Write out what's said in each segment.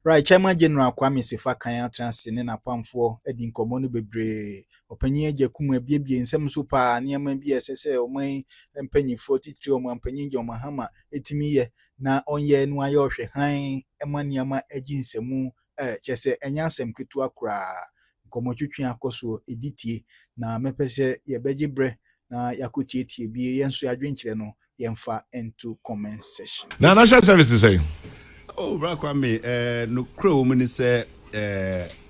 Right, Chairman General Kwame Sefa kan atranse ne napamfo edi nkomo no bebre Opanin Agyekum abiebie nsem so pa niam bi esese oman mpanyifo titiri oman mpanyin je Mahama etimi ye na onye no aye ohwe han ema niam agi nsemu chese enya nsem ketu akura nkomo twetwe akoso editie na mepese ye begibre na yakotietie bi yenso adwenkyere no yemfa into comment section. Now national service to say. Oh, Kwame, no crow woman say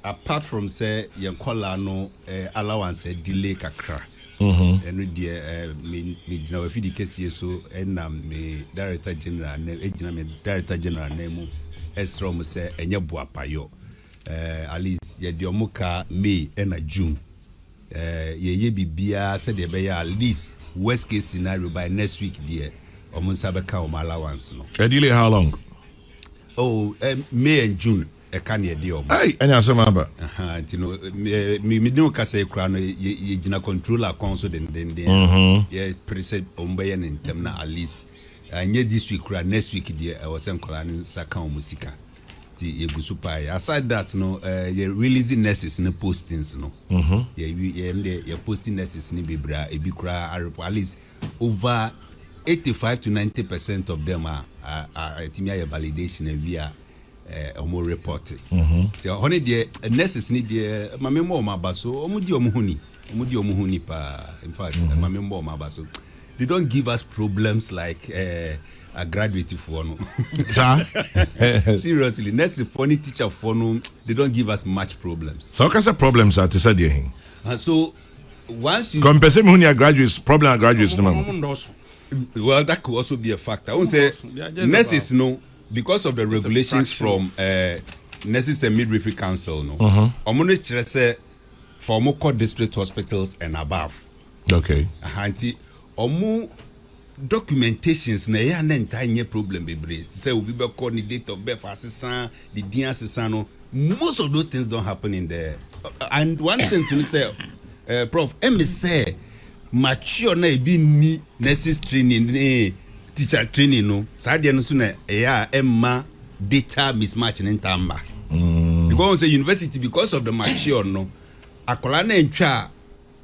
apart from say your collar no allowance delay kakra. And with the me now if you case so and me director general director general name Estrom say enye boapayo. At least ye diomuka May and June. Ye bibia said be at least worst case scenario by next week there. Omunsabeka allowance no. A delay how long? Oh, May and June, a canny deal. Hey, and some number. You know, me no case crown, you controller council, then, yeah, preset Ombayan in Temna at least. And yet this week, next week, dear, I was in Colani Sakao Musica. The Ebusupai. Aside that, no, you're releasing nurses in the postings, no. You're posting nurses in Bibra, Ebikra, at least over 85 to 90% of them are validation via more reported. The only the nurses need the mamemo mabaso, omudi pa. In fact, mamemo mabaso. They don't give us problems like a graduate for no. Seriously, nurse funny teacher for no. They don't give us much problems. So, what's the problems at the so once you compensate me graduates, problem graduates no. Well, that could also be a factor. I won't say nurses no, because of the regulations from Nurses and Midwifery Council no. Only say for more district hospitals and above. Okay. Anti omu documentations na ya entire problem be say we be call the date of birth assistant, the DNS no. Most of those things don't happen in there. And one thing to say, Prof, say mature na ebi ni nurses training teacher training no sadia no so na emma data mismatch in tamba because say university because of the mature no akola na ntwa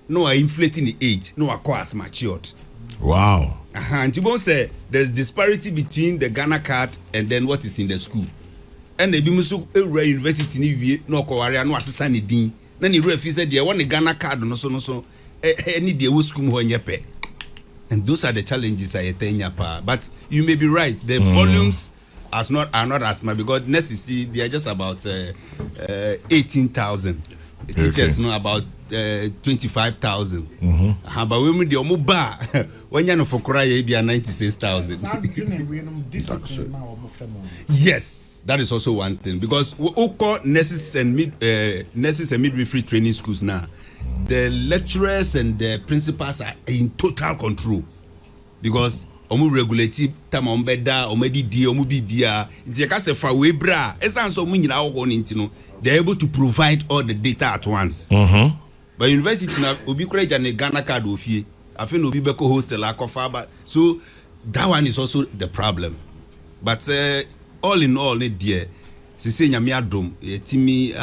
no are inflating the age no akwa as matured. Wow. And you say there's disparity between the Ghana card and then what is in the school, and ebi muso university ni wie no akwa no asesa ni din na ni refi say there one Ghana card no so any day we school and those are the challenges I attend. But you may be right. The volumes are not as much because necessarily they are just about 18,000. The teachers know about 25,000. But when the omuba when you know for Korea be 96,000. Yes, that is also one thing because we call nurses and midwifery training schools now. The lecturers and the principals are in total control because omu regulative time ombeda omedi di omu bibia nti ka se fa we bra esan so mu nyina ho no they're able to provide all the data at once. But university na obi kura ja ne Ghana card ofie afi no obi beko hostel akofa ba so that one is also the problem. But all in all dear se nyame adom yetimi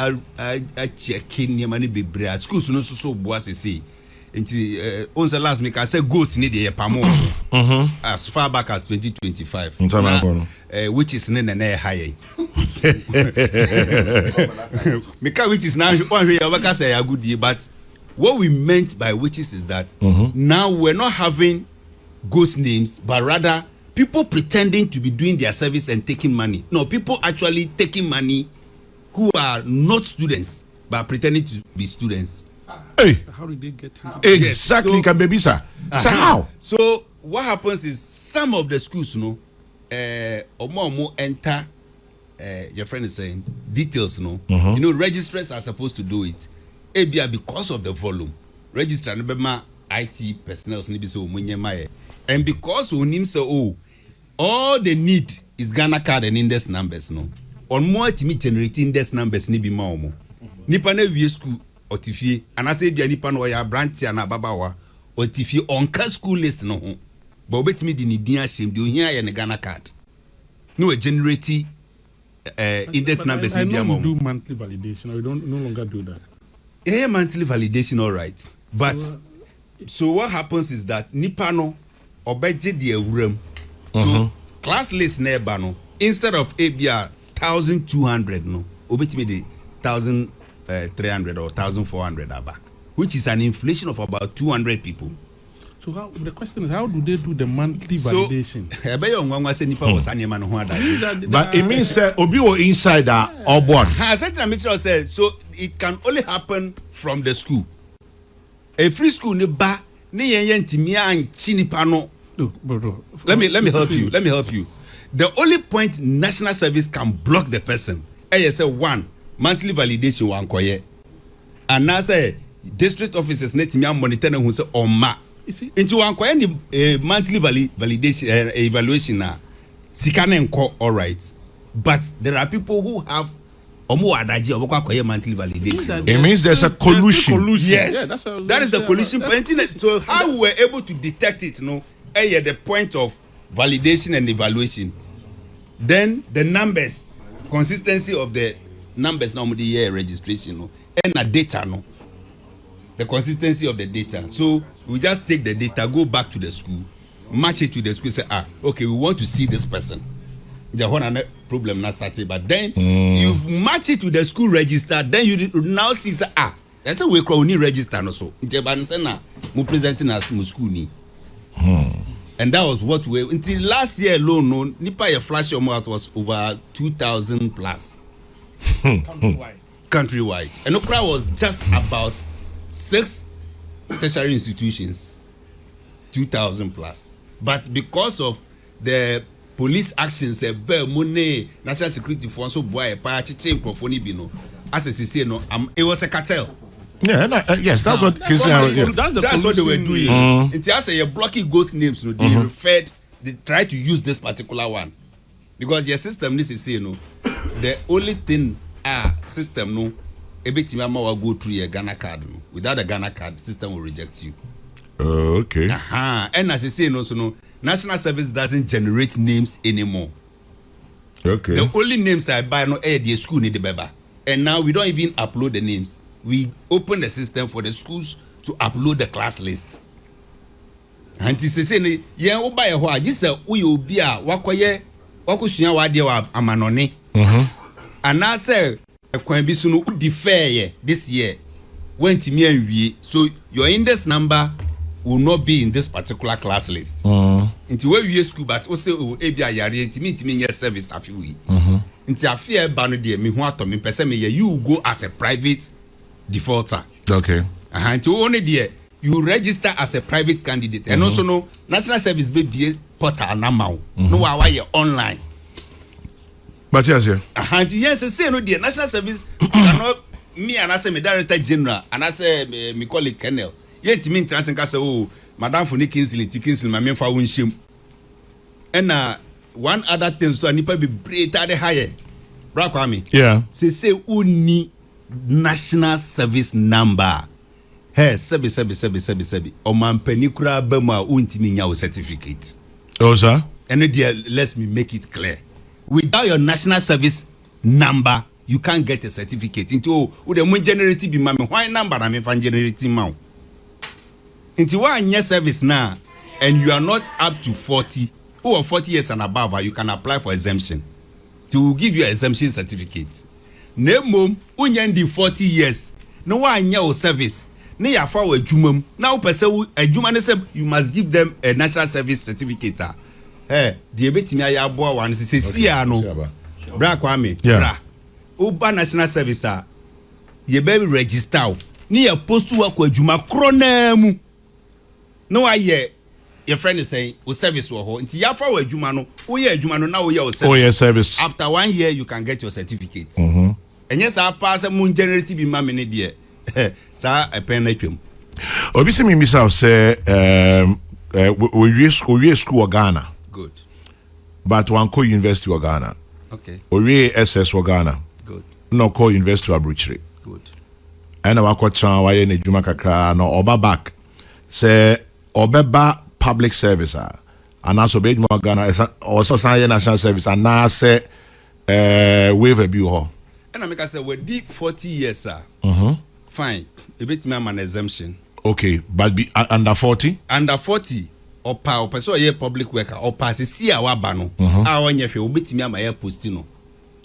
a checking nyamani bebre schools no so boa se nti on the last make I say ghost need the pamo as far back as 2025 which is na high because which is now one way I say a good year. But what we meant by witches is that now we're not having ghost names but rather people pretending to be doing their service and taking money. No, people actually taking money who are not students but pretending to be students. Hey, how did they get into exactly? So, can baby sir. So how? So what happens is some of the schools, omo enter. Your friend is saying details, you know, registrars are supposed to do it. ABI because of the volume. Registrar nebema IT personnel need so munyemaye. And because we need so all they need is Ghana card and index numbers on more to me generating index numbers ni bi maomo nipa na wie school otifie and I say bia nipa no ya branch ya na babawa otifie on ka school list no ho but obetimi di ni din ashem di ohia ya ne Ghana card no we generate index numbers. I don't do monthly validation. We don't no longer do that. Yeah, monthly validation, all right. But so what happens is that Nipano obeje the room. So class list neighbor no instead of ABR 1,200 no obetime the 1,300 or 1,400 aba, which is an inflation of about 200 people. So the question is, how do they do the monthly validation? But it means Obi or inside or born. Said so it can only happen from the school. A free school ne ba ne yen timia and chinipano. Let me help you. Let me help you. The only point national service can block the person. Say one monthly validation one koye. And now say district officers net timia monitor who say oma. Into one koye monthly validation evaluation na sikane nko all right. But there are people who have monthly validation. It means there's a collusion. Yes, yeah, that is the collusion. So how we were able to detect it, the point of validation and evaluation. Then the numbers, consistency of the numbers now the year registration, and the data, the consistency of the data. So we just take the data, go back to the school, match it to the school, say, okay, we want to see this person. The whole problem not started, but then you match it to the school register. Then you now see that's a way we register no so. We presenting as school ni. And that was what we until last year alone. No, nipa your flash amount was over 2,000 plus countrywide, and Okra was just about 6 tertiary institutions, 2,000 plus. But because of the police actions, money, national security for so boy, as a say no, it was a cartel. Yeah, yes, that's what that's what they were doing. Until I say you're blocking ghost names, they try to use this particular one because your system needs to say the only thing system a bit will go through your Ghana card. Without a Ghana card, the system will reject you. Okay. And as I say national service doesn't generate names anymore. Okay. The only names I buy the school need the beba. And now we don't even upload the names. We open the system for the schools to upload the class list. And it's saying, yeah, buy a while. This is we will be a wakoye wakusunya wadi wa amanoni. And now say Kwame sunu defer this year. Went to me and we so your index number will not be in this particular class list. Into where you school, but also ABI yari intimi service afiwi. Into a fear banu de me hu ato me pese me you go as a private defaulter. Okay. Into only there you register as a private candidate and also no national service be portal now. No why you online. But yes, yes, say no the national service cannot me and I say me director general and I say me colleague Colonel. Yet mean transenka say madam for Kingsley my main for shame. And one other thing so nipa be breaker the higher. Bra Kwame. Yeah. Say uni national service number. Hey, sebi. O man penikura bema untimi nya certificate. Oh sir. And dear, let me make it clear. Without your national service number, you can't get a certificate. Into the generate be my why number I mean fan generating mount. Into 1 year service now, and you are not up to 40 or 40 years and above, you can apply for exemption. To give you an exemption certificate. Name unyendi 40 years. No 1 year service. Ne ya for a jumum. Now person a juman you must give them a national service certificate. The betimi ayabo one say sia no. Bra Kwame. Bra. Uba national service ye be register. Ni ya post to work adwuma krona mu. No aye your friend is saying o service wo ho. Nti ya for adwuma no, wo ye adwuma no na wo ye o service. Oh yeah, service. After 1 year you can get your certificate. And yes, I pass a moon generative be mammy dear. Sir, a pen atwam. Obisi mi misa say we school Ghana. Good. But one co university of Ghana. Okay. We SS of Ghana. Good. No co university of Bruchri. Good. And I wako chan waye ne juma kakra no oba back. Say obeba public service and also be Ghana also sign national service and now say waiver bi ho. And I make say we deep 40 years sir. Fine. A bit me an exemption. Okay, but be under 40? Under 40 or so ye public worker or pass see our bano. Our nyefe obetimi am air postino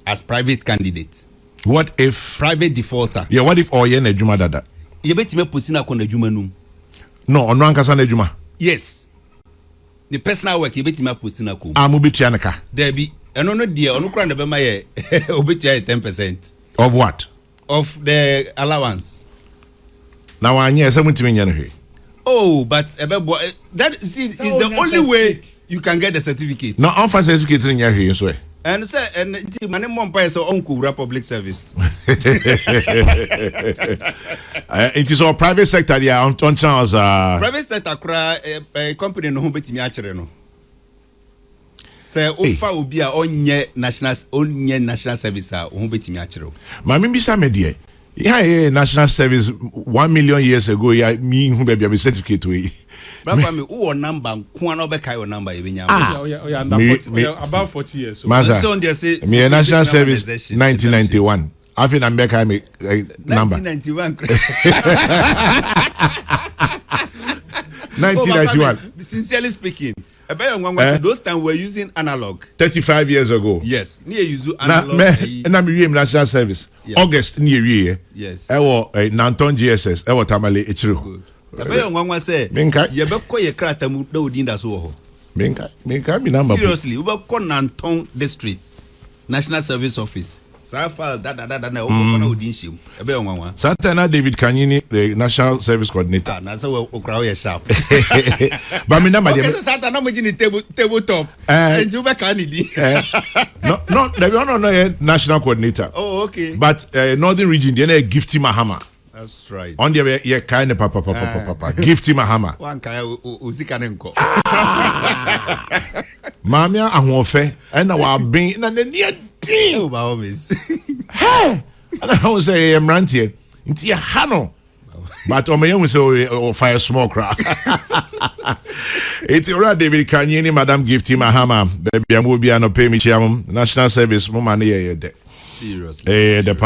as private candidate. What if private defaulter? Yeah, what if oye na adwuma dada? Ye betimi postina kon adwuma num. No, ono ankasa na adwuma. Yes. The personal work ye betimi postina kom. Amu betua nka. There be eno no de ono kra na be ma ye obetua 10% of what? Of the allowance. Now I hear something in here. Oh, but that see is the only way you can get the certificate. No, offer certificate in your here, so. And say, and my name one place so uncle public service. It is all private sector. Yeah, on chance. Private sector, a company no bet me actually no. Say, Ofa Ubi onye national service bet me actually. Mami Bisa Media. Yeah, national service 1 million years ago. Yeah, me who be a certificate to. Brother, me who number? Kuano be kai number? About 40 years. Maza, me a national service 1991. I think I'm back. I make number 1991. 1991. Sincerely speaking. Those times we're using analog. 35 years ago. Yes. Near use analog. And I'm using national service. Yeah. August near year. Yes. I was Nanton GSS. I was Tamale. It's true. One say, Minka, you better call your crata no dinda so. Minka, me number. Seriously, we better call Nanton District National Service Office. Saturday David Kanyini, the National Service Coordinator. That's how we crowd sharp. But me number. Tabletop. And you back no, no, National Coordinator. Oh, okay. But Northern Region, they gifty Mahama. That's right. On the yeah, kind of papa. Gifty Mahama. One kaya uzikanenko. Mamia ahwofe and our being na near oh, by all means. Hey, and I was say I'm ranting. It's a hano. But on my own say fire smoke crack. It's already David Kanyini, Madam Gifty Mahama. Baby, I will be an pay me national service money. Seriously. It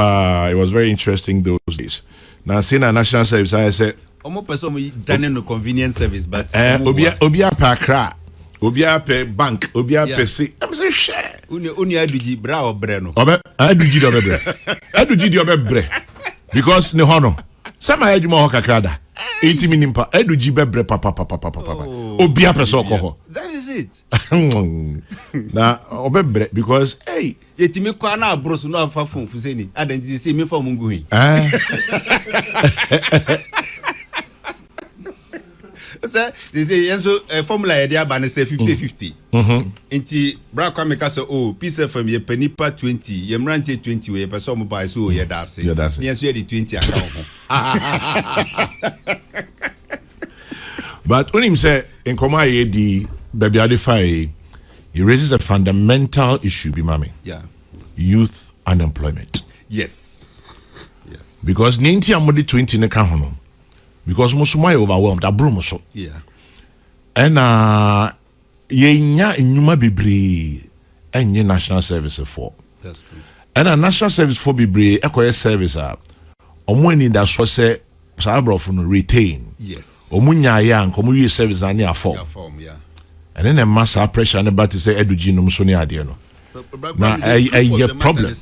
was very interesting those days. Now seeing a national service, I said almost person done no convenience service, but Obia Pakra. Obia pe bank, Obia pe si. I'm say share. Uni aduji bra or breno. Aduji do bre. Aduji do bre. Because ne hono. Sama ejuma ho kakrada. 80 minimpa. Aduji be bre papa. Obia pe so ko ho. That is it. Na obebre because hey, yetimi kwa na abroso no afa phone fuseni. Adanti say me for mungu hin. They say formula idea ban say 50-50. Inti bra Kwame ka say oh PCFM ye penipa 20 ye mrante 20 we person mo buy so ye da say. Ye so ye the 20 account ho. But when him say in Koma ye di baby adify he raises a fundamental issue be mami. Yeah. Youth unemployment. Yes. Because 90 amodi 20 ne ka hono. Because most of my overwhelmed abromo so. Yeah. And ye nya nyuma bebre enye national service for. That's true. And a national service for bebre ekoye service omo ni da so say sabrofo no retain. Yes. Omo nya ya nko mo service na near form. Yeah. And then a mass pressure and about to say eduji no so ne ade no. Na a problem.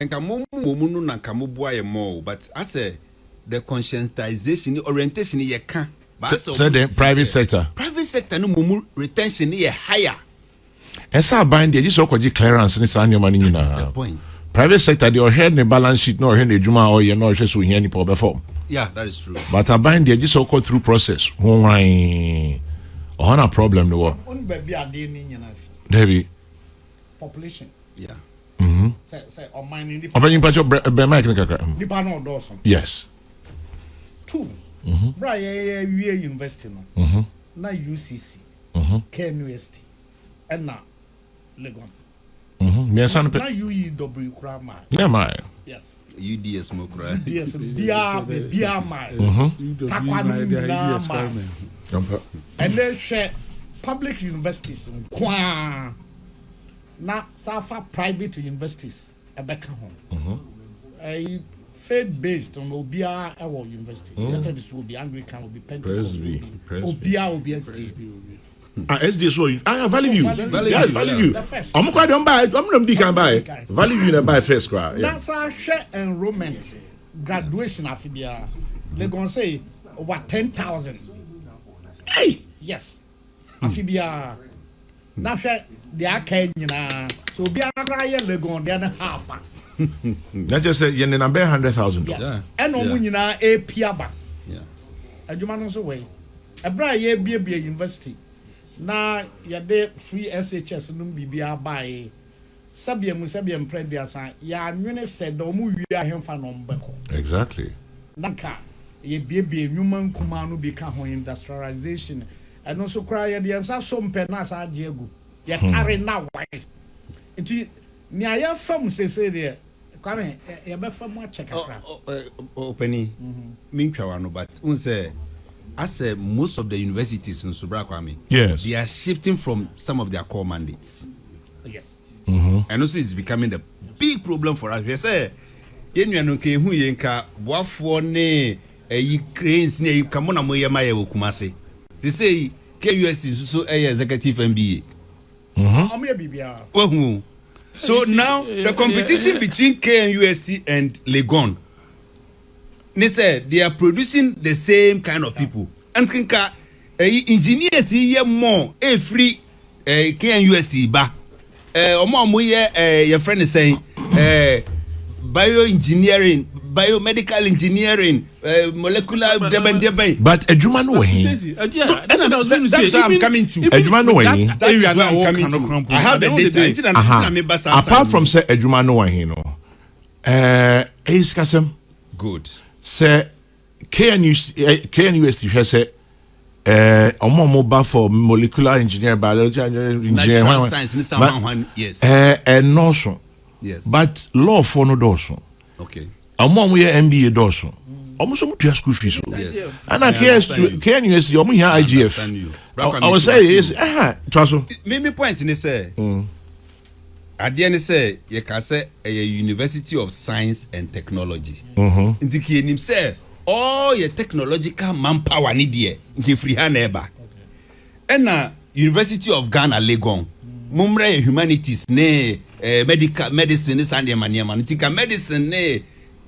And kamumu no na kamuboa ye more but I say the conscientization, orientation ye can. So the private sector no mumu retention ye higher. Esa bind the just okoji clearance ni sa nyoma ni nyina. That's the point. Private sector they head the balance sheet no head the juma or ye no hwe so hia ni po perform. Yeah, that is true. But I bind the just go through process. Why a problem no wo. On baby ade ni nyina. Debi Population. Yeah. Say on mine in the Opanin pacho be mic ni kaka. Nipa no doso. Yes. 2. Bra ye university no. Na UCC. KNUST. And na Legon. Me san na UEW kra ma. Yeah my. Yes. UDS mo kra. UDS bia ma. Takwani na ma. And then share public universities kwa na safa private universities ebeka ho faith based on obia our university this will be Anglican, will be Pentecostal, obia will be SD so Valley View. Yes, Valley View. I'm quite don't buy. I'm not big can buy. Valley View na buy first cry. That's our share enrollment graduation afibia. They going say over 10,000. Hey. Yes. Afibia. Now share the Kenya. So be a cry le gon the other half. Not just say you number 100,000. Yes. And no money na a piaba. Yeah. Adwuma no so way. Ebra ye bia university. Na yade free SHS no bibia buy. Sabiam prebiasa ya nwene said do mu wi ahemfa no mbeko. Exactly. Nanka ye bie nwuma nkuma no bi ka ho industrialization. And also cry ya de so mpe na sa agyekum. Ye carry na why. Nti ni aya fam sese de Kwame ye be fam a check akra. Opanin. Mintwa no but unse as most of the universities in Subra Kwame, yes, they are shifting from some of their core mandates. Yes. And also it's becoming the big problem for us. We say, "Yenu ke hu yenka boafo ne cranes ne kamona moye maye wokumase." They say KUST so executive MBA. So now the competition between KNUST and Legon, they say they are producing the same kind of people. And kinka engineers here more free KNUST ba. Your friend is saying bioengineering, biomedical engineering, molecular deben. But Ejuma no way. That's what I'm coming to. Ejuma no way. That is what I'm coming to. I have the data. Apart from say Ejuma no way, no. Iskasem. Good. Say KNUST has say mobile for molecular engineering, biology engineering, science, yes. And also, yes. But law for no doso. Okay. We MBA doso. Almost some to school fees. Yes. And I KNUST, IGF. I was saying, maybe point in say. At the end, say you can say a University of Science and Technology. Ndiki enim say all your technological manpower need there. Nke free hand eba. And University of Ghana Legon. Mumre humanities ne medical medicine is and maniama. Ntika medicine ne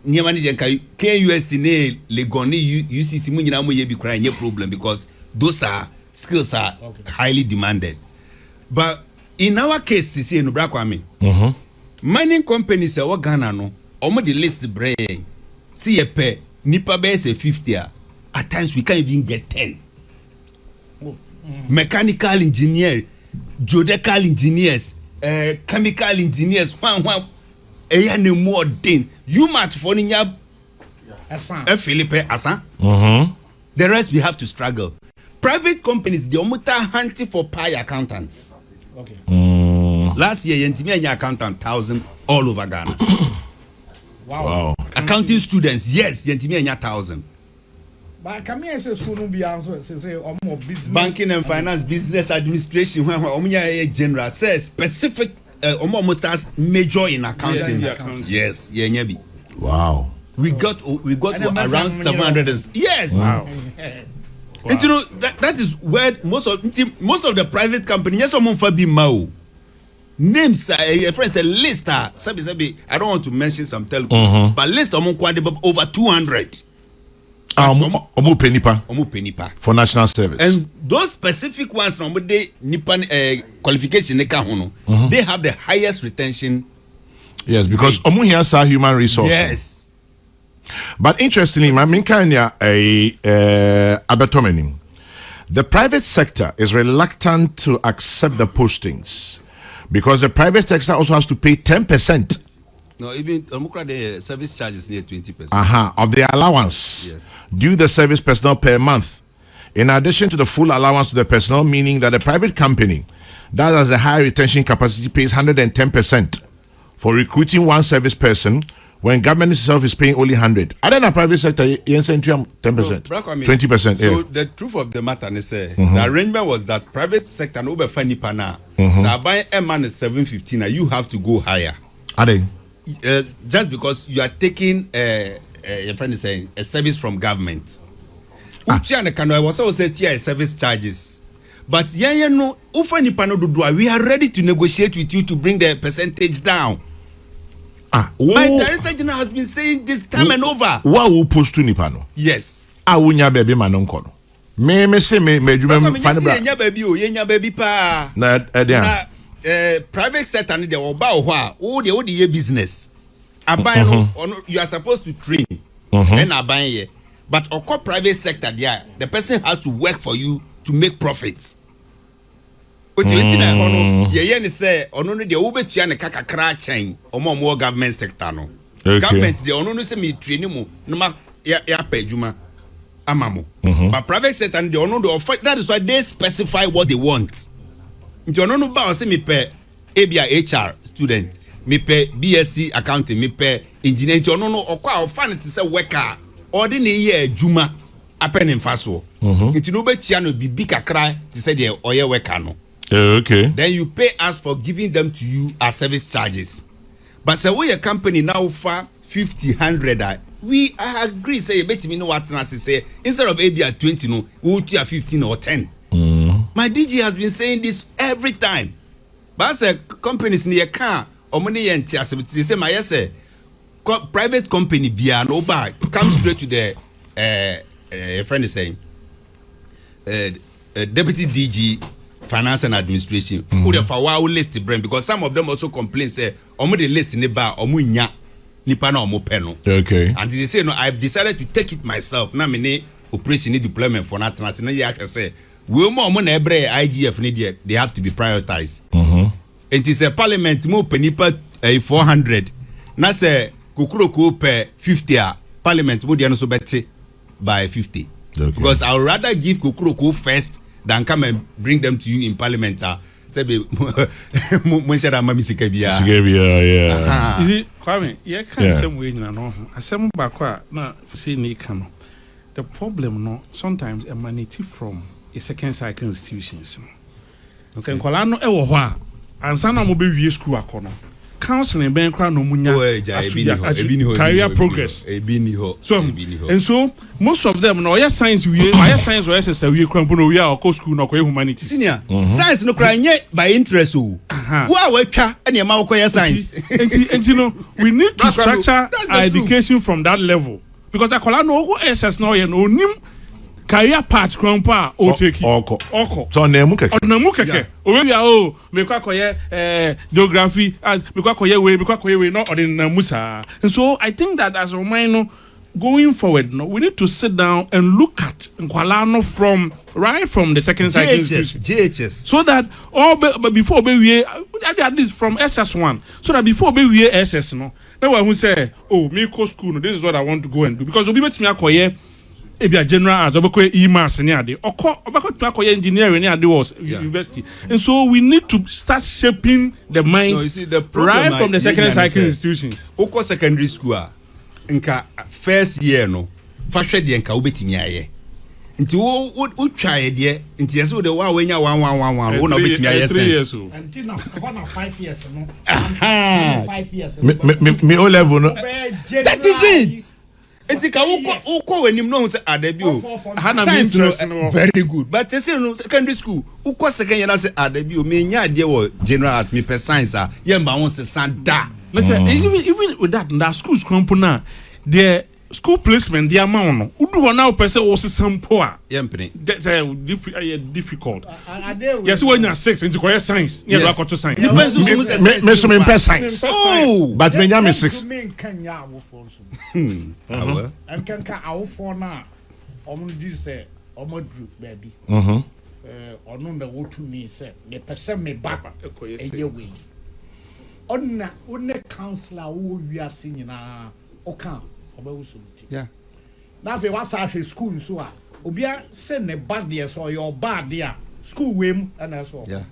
niamani jenka KUST ne Legon ne UCC mu nyina mo ye bi kra nye problem because those are skills are highly demanded. But in our case, see no bra Kwame. Mining companies are Ghana no. Omo the list brain. See a pay nipa base 50. At times we can't even get 10. Mechanical engineer, geodetical engineers, chemical engineers. One. No more than you might for niya. Philippe Asa. The rest we have to struggle. Private companies they omuta hunting for pie accountants. Okay. Last year, Yentimi accountant 1,000 all over Ghana. Wow. Accounting students, yes, Yentimi 1,000. But come here, say school no be answer. Say more business. Banking and finance, business administration. When general says specific, major in accounting. Yes, Yenyebi. Wow. We got to around 700. Yes. Wow. And you know that is where most of the private companies, yes, someone for be mao. Names a friend said list sabi I don't want to mention some telecoms, but list over 200. Omu penipa for national service. And those specific ones they nipan qualification they have the highest retention. Yes, because omu here are human resources. Yes. But interestingly, the private sector is reluctant to accept the postings because the private sector also has to pay 10%. No, even the service charge is near 20%. Of the allowance due the service personnel per month. In addition to the full allowance to the personnel, meaning that the private company that has a high retention capacity pays 110% for recruiting one service person when government itself is paying only 100. I don't know private sector, you send 10%, 20%. So the truth of the matter is the arrangement was that private sector no be funny pana. So buying a man is 715, and you have to go higher. Are they? Just because you are taking your friend is saying a service from government. I was also say service charges. But no, we are ready to negotiate with you to bring the percentage down. My director general has been saying this time and over. What will post to Nipano? Yes. I will not be my uncle. Me say me you baby pa. Private sector need the oba the business. You are supposed to train and abaye. But oko private sector there, the person has to work for you to make profits. But you say ono the obetua ne kakakra chain more government sector no. Government the ono say me training mu no ma ya pejuma amamo. But private sector the ono the offer, that is why they specify what they want. Nti ono no ba say me pay ABA HR student, me pay BSc accounting, me pay engineer. Nti ono no okwa offer it say worker ordinary year juma apen in faso. Nti no betua no bibi kakra to say the oye worker no. Okay. Then you pay us for giving them to you as service charges. But say we a company now for 50, 100. We agree say bet me know what I say instead of maybe at 20 no we will do 15 or 10. My DG has been saying this every time. But say companies near car or money and say my say private company be an over come straight to the friend is saying deputy DG finance and administration who the for list the brand because some of them also complain say omo the list in the bar omo nya nipa na omo peno. Okay. And they say no, I've decided to take it myself. Na me operation deployment for na transna ya say we omo na ebre IGF need they have to be prioritized. It is a parliament mo penipa 400. Na say kukuroko per 50 parliament mo dey no so better by 50. Okay. Because I would rather give kukuroko first than come and bring them to you in parliament. Say be yeah. You see, Kwame, you can't say we no. Asem bakwa na say ni kan. The problem no sometimes emanate from a second cycle institutions. Okay, nkola no e wo ho a ansa na mo be wie school akono. Counseling ben kra no munya career progress so and so most of them no science we science or SSA we kra no we are school no humanities senior science no kra nye by interest o wa twa na ma wo science and you know we need to structure our education from that level because akola no SS no ye no nim career path grandpa o take oko so na mu keke o we are me kwa koye geography as me kwa koye we no ordinary musa. And so I think that as a minor going forward no we need to sit down and look at nkwala from right from the second cycle JHS so that but before we at least from SS1 so that before we SS no now who say oh me go school no this is what I want to go and do because obi bet me akoye ebia general as obeko e-maths ni ade obeko to engineering ni ade was university. And so we need to start shaping the minds right from the second cycle institutions. Oko secondary school nka first year no fa hwe de nka obetimi aye nti wo twae de nti yese wo de wa wenya 1 wo na obetimi aye sense nti na 5 years no 5 years me O level no that is it. Enti ka uko wenim no say adabi o science no very good but you say no secondary school uko second year na say adabi o me nya ade wo general art me per science ye mba won say sanda even with that schools crampona the school placement the amount no udu ho na person wo se sample a yempene difficult yes when you are 6 into career science yes I got to science me so me per science but me nya me 6 me kan nya wo for so and kan ka awo for na omo do say omo group baby ono na wo to me say me person me ba eye we onna one counselor wo wiase nyina oka yeah. Now if you want to school so obia send a bad there so your bad there school wem and that's all. Yeah.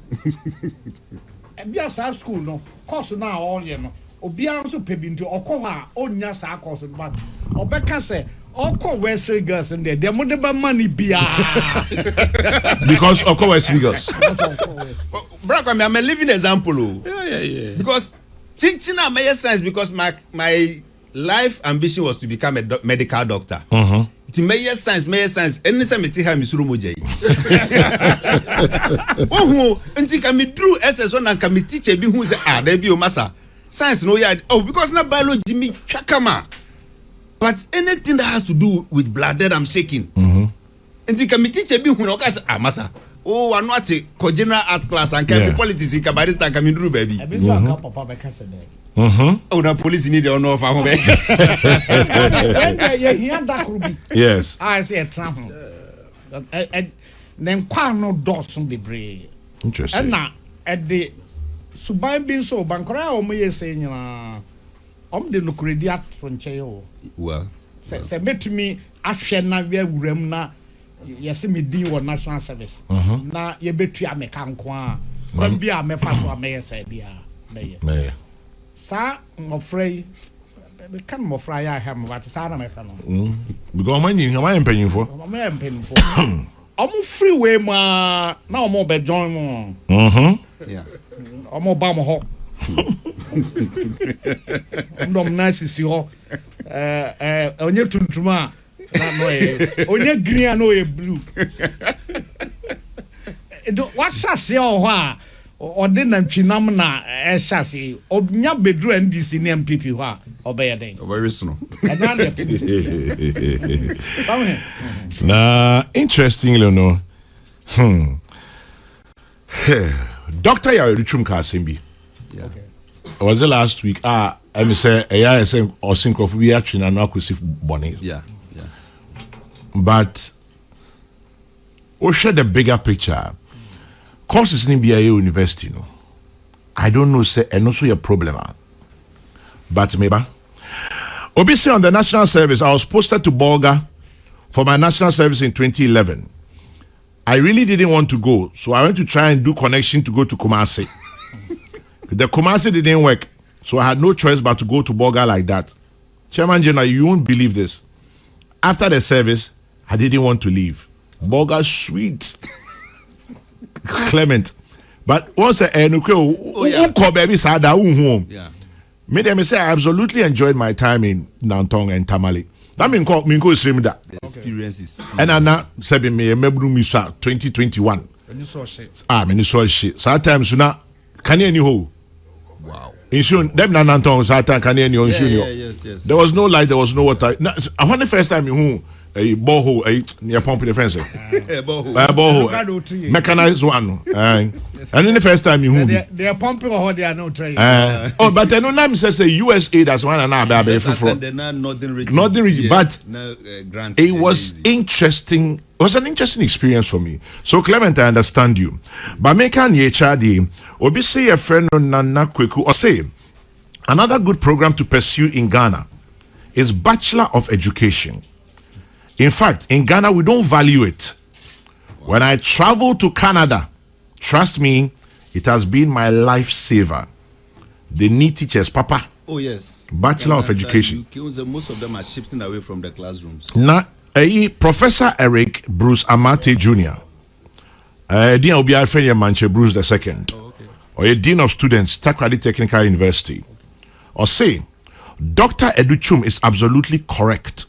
And be a school no course now all you know obiara nso pebi nti ọkọ ha onya saa course but obeka say ọkọ Wesley girls in there mo de ba money bia because ọkọ Wesley girls bro I'm a living example because Chinchina may science because my life ambition was to become a medical doctor. It may science. Anytime I take her, Misuru Mojay. Oh, and think I me drew SS1 and can teach a be who's there be massa. Science no yard. Oh, because not biology me chakama. But anything that has to do with blood that I'm shaking. And think I me teach a be who massa. Oh, I'm not a general arts class and can be politics in Cabarista can do baby. Oh, the police need to know if I'm when you hear that ruby. Yes. I say a tram. Then no doors be brave. Interesting. And now at the Subai being so bankra or me saying the nuclear from Cheo. Well, say met me Ashena via Remna. Yes, me do national service. Now you bet you me can't qua. When be a me fast or may say be a mayor. Sir, I'm afraid. We can't more fry. I have what Sarah me can. Because money, how am I paying for? I'm paying for. I'm freeway ma. Now more bed join more. Yeah. I'm more bam ho. I'm nice to see ho. Onye tuntuma. Onye green and no blue. What's that say or or didn't chinam na shasi obnya bedru NDC ne MPP ho a obey den very soon. Nah, interestingly no. Dr. Yarichum Kasimbi. Yeah. Was it last week? I say I say or synchrophy actually na no akwesif bone. Yeah. But we share the bigger picture. Courses in BIA University, no. I don't know, say, and also your problem. But maybe. Obviously, on the national service, I was posted to Bolga for my national service in 2011. I really didn't want to go, so I went to try and do connection to go to Kumasi. The Kumasi didn't work, so I had no choice but to go to Bolga like that. Chairman General, you won't believe this. After the service, I didn't want to leave. Bolga sweet. Clement, but once baby sada home. Yeah. Me them say I absolutely enjoyed my time in Nantong and Tamale. That mean stream that. The experience is. And I now said me mebru mi 2021. When you saw shit. Me saw shit. Sometimes na can you ho. Wow. Insurance them na Nantong sometimes can you Yes. There was no light, there was no water. I want the first time you a borehole, near pumping the fence. Borehole, mechanized one. And then the first time you they are pumping or they are not trying. But I know now says a USA that's one and a half. Northern region. But it was interesting. It was an interesting experience for me. So Clement, I understand you. But make an HRD, or say a friend on Nana Kweku, or say another good program to pursue in Ghana is Bachelor of Education. In fact, in Ghana, we don't value it. When I travel to Canada, trust me, it has been my lifesaver. They need teachers, Papa. Oh, yes. Bachelor of Education. Most of them are shifting away from the classrooms. Now, Professor Eric Bruce Amate Jr., Dean of the Manche Bruce II, or a Dean of Students, Takrady Technical University, or say, Dr. Educhum is absolutely correct.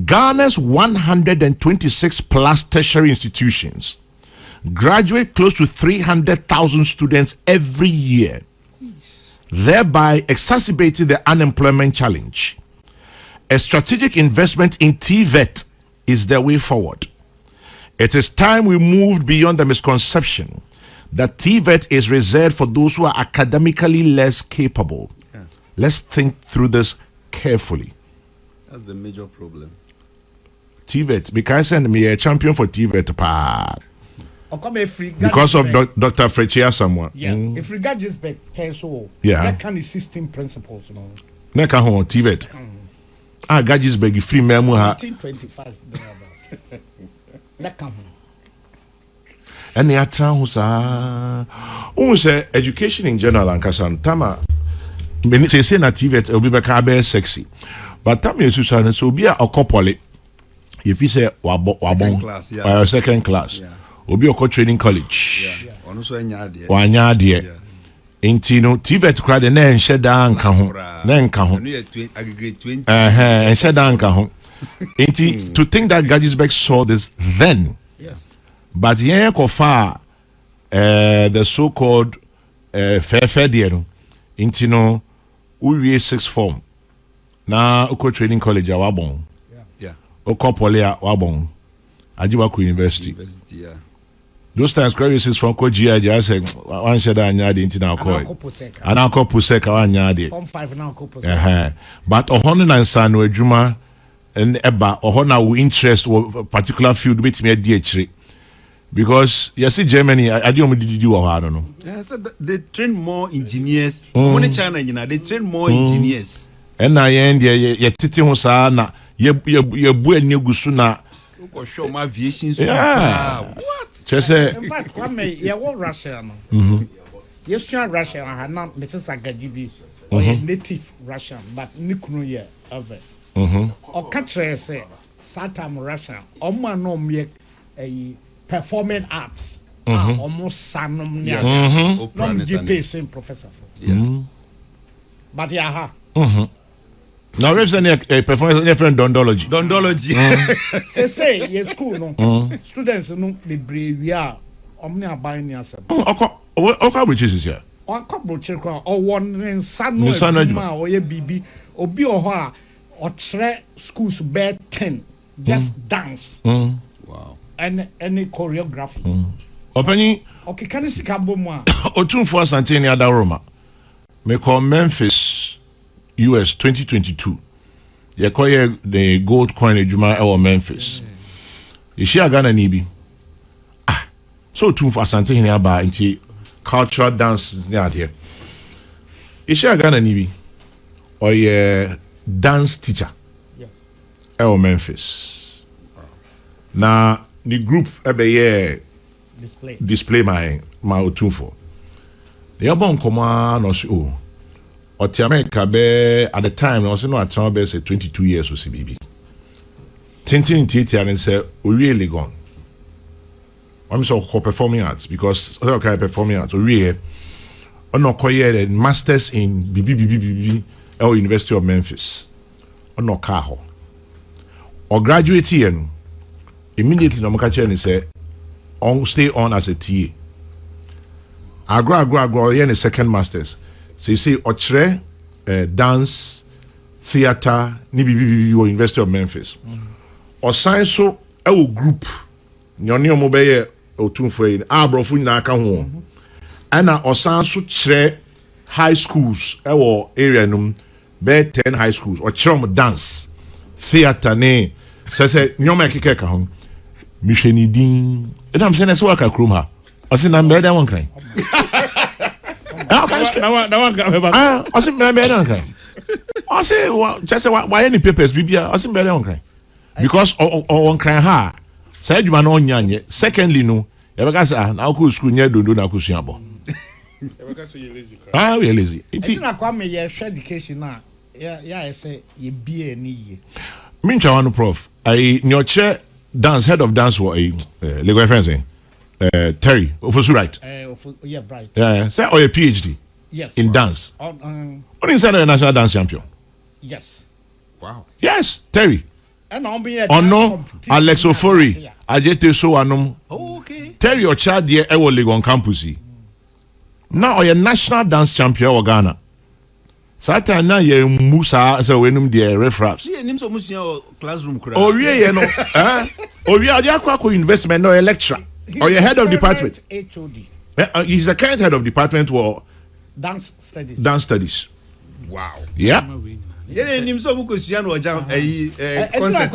Ghana's 126 plus tertiary institutions graduate close to 300,000 students every year, thereby exacerbating the unemployment challenge. A strategic investment in TVET is the way forward. It is time we moved beyond the misconception that TVET is reserved for those who are academically less capable. Yeah. Let's think through this carefully. That's the major problem. TVET, because I me a champion for TVET, because of Dr. Frechia someone. Yeah, if we got just back, so that kind of system principles, you know. Neka ho TVET. Gadgets beg free memo ha. 1925. That come. And the atra who say education in general and kasan tama When they say na TVET, will be back sexy. But tell me, Susan, so be a couple. If you say Second class, yeah. Second class, will be a training college. Yeah. Also, One yard here. Intino TVET cried and then shed down Cajon. Then Cajon. Aggregate 20. And shed down Cajon. To think that Gadgisbeck saw this then. Yeah. But yeah, far the so-called fair deal. Intino, we 6 form. Now, Uko Training College, Wabon. Yeah. Uko Polia, Wabon. Agyekum University. Yeah. Those times, crisis from Koji, I said, one shed and yard into now coy. And I'll call Puseka one yard. Form 5 now, Puseka. But Ohon and San Juma and Eba, Ohona will interest or particular field with me at DH. Because you see, Germany, I don't do I don't know. Yeah, so they train more engineers. Only China, they train more engineers. And I end ye titi hosana ye bu eni gusuna. Show my aviation. Yeah. What? Just say. In fact, Kwame, you want Russia no. Yes, you are Russian. I have not Mrs. Agajibi or native Russian, but Nikunu ye ever. Or country say, Satam Russian. Oma no me a performing arts. Almost sanum near. No GP same professor. Yeah. But yeah. Now, there's a performance different dondology. Say, yes, school, no. Students, no, be brave, we are. Omnia buying yourself. Okay, which is here. One couple children, or one in San or ye BB, or be or tre schools bear 10, just dance. Wow. And any choreography. Opanin, okay, can you see Kaboma? Otun for Santini Adaroma. Me call Memphis. US 2022. You call the gold coin Juma or Memphis. You share Ghana Nibi. So too for Asante Media into cultural dance near here. You share Ghana Nibi or a dance teacher. Or Memphis. Now the group ebe display my otunfo. The abon command or or America be at the time also no at be say 22 years or CBB. Tintin theater and say we really gone. I'm so performing arts because okay performing arts we on no the masters in BBBBB or University of Memphis. On no car or graduate here immediately no catch and say on stay on as a TA. I grow here in the second masters. See, Ochre, dance, theater, Nibi or University of Memphis. Or science so a group, Nyonya Mobile or Tunfrain, Abrofu Naka home. And or science so tre high schools, or area num, bear 10 high schools, or chum dance, theater, ne, says Nyoma Kika home. Micheni Dean, and I'm saying that's what I crum her. I said, I'm better one crying. I said, I say, well, just say, why any papers, Bibia? I said, better on cry. Because on cry ha. Said you man on yan. Secondly, no, ever got now cool school near do na kusiabo. Ah, we are lazy. It's not Kwame, yeah, education now. Yeah, I say, ye be a knee. Mincha one prof. I your chair dance, head of dance for a legal fencing. Terry, of right. Yeah, right. Yeah, say or a PhD. Yes. In dance. On inside a national dance champion. Yes. Wow. Yes, Terry. And on be no, Alex Ofori. Ajete so anum. Okay. Terry your child there ewo league on campus. Now a national dance champion of Ghana. Sata na ye musa so wenum there reference. See nim so musia classroom kura. Oh yeah, no. Oh yeah, they akwa investment no a lecturer. Or your head of department. HOD. He's the current head of department for dance studies. Dance studies. Wow. Yeah. Yeah, nim so muko sian o jam concert.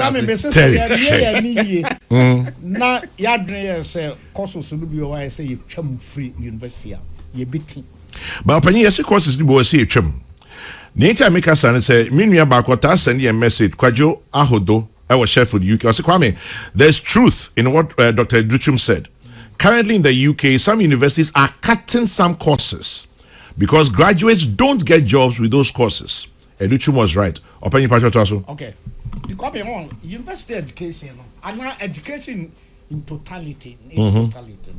Na ya dren say courses no bi o say you twam free university ye beti. But Opanin yes courses ni bo say twam. Nature make us say minua ba kwota send a message kwajo ahodo I was Sheffield, UK. I said, Kwame, there's truth in what Dr. Duchum said. Currently in the UK, some universities are cutting some courses because graduates don't get jobs with those courses. Educhum was right. Open your passion to us. Okay. The Kwame on university education, and education in totality. Totality.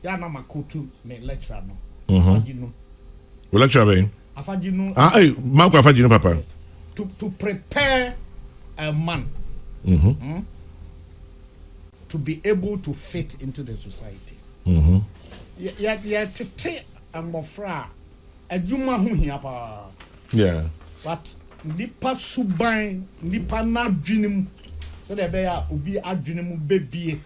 Ya na makutu me lecturer no. Afajinu. We lecture again. Afajinu. Hey, Marco Afajinu, Papa. To prepare a man to be able to fit into the society. Yeah, tete amofra adwuma ho hia pa. Yeah. But nipa suban nipa na dwenem so dey be ya obi adwenem bebie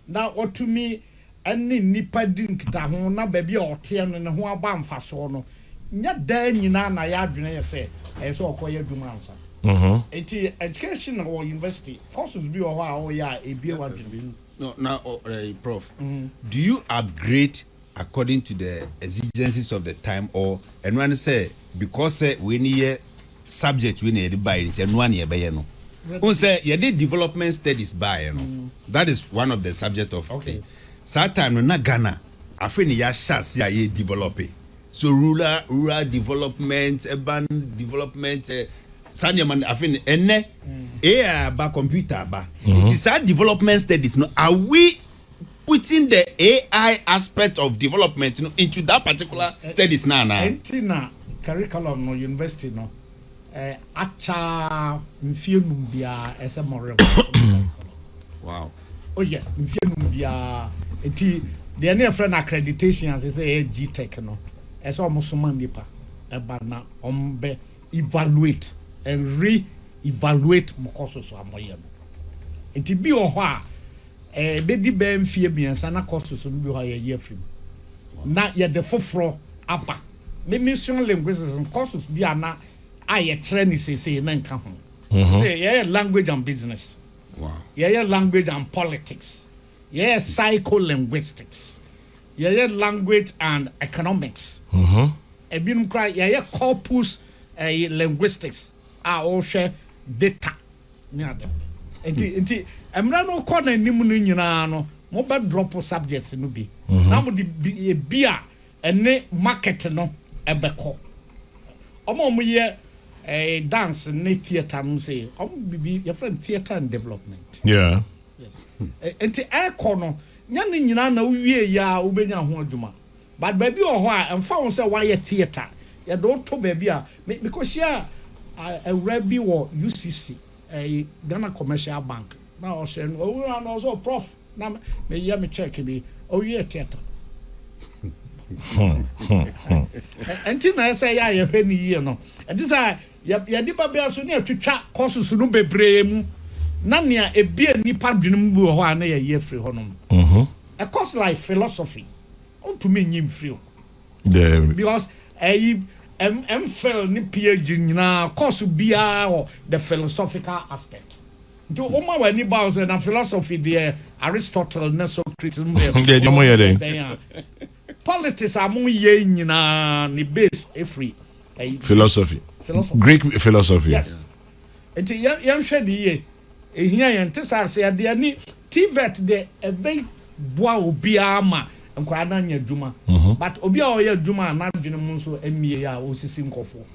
na otumi ene nipa di nkita ho na ba bia ote no ne ho aba mfa so no nya da nyina na ya adwene ye se e so okoye adwuma ansa. Education or university courses be o ha o ya ebie wa dwenem. No, now, Prof, do you upgrade according to the exigencies of the time, or and when say because we need subject we need by it and one year by no? Who say you did development studies by no? That is one of the subject of okay. Satan na Ghana, I think ya shas ya developing. So rural development, urban development. Sanya man, I think ene AI ba computer ba. It is our development studies. No, are we putting the AI aspect of development into that particular studies now? Entina curriculum no university no. Acha mfie numbia ese more. Wow. Oh yes, mfie numbia. Enti the any friend accreditation as say G Tech no. Ese omosoma nipa eba na ombe evaluate and re-evaluate courses so amoye no. Enti bi o ho a bedi be mfie biansa na courses no bi ho ya ye afrim. Na ye de foforo aba. Me mission linguistics courses bi ana aye training say na nka ho. Say ye language and business. Wow. Ye language and politics. Ye psycholinguistics. Ye language and economics. Ebinum cry ye corpus linguistics. All share data near them. Enti emra no corner nim no nyina no mo be drop subjects no bi. Na mo di bia ene market no ebeko. Omo ye dance ne theater no say bibi your friend theater and development. Yeah. Yes. Enti eko no nya ne nyina na wie ya ubenya ho adwuma. But baby o ho a emfa won say why theater. Ya do to baby a because here a Rebbe or UCC, a Ghana Commercial Bank. Now, also prof. Now, me check me. Oh, yeah, theater. Until I say, I have any year no. And this I, Yadiba Bears near to chat courses no be brave. Nania a beer nipa drinum or a year free honum. A course like philosophy. On to me, him free. Because MPhil ni PhD na course bia or the philosophical aspect. Do oma we ni ba say na philosophy there Aristotle na Socrates politics among ye nyina ni base free philosophy. Greek philosophy. Yes. Enti yan hwe de ye ehia yan tesa se de ani TVET de ebe boa obi ama nkwa na nya dwuma but obi a oya dwuma na dwene mu so emie ya osisi nkofo.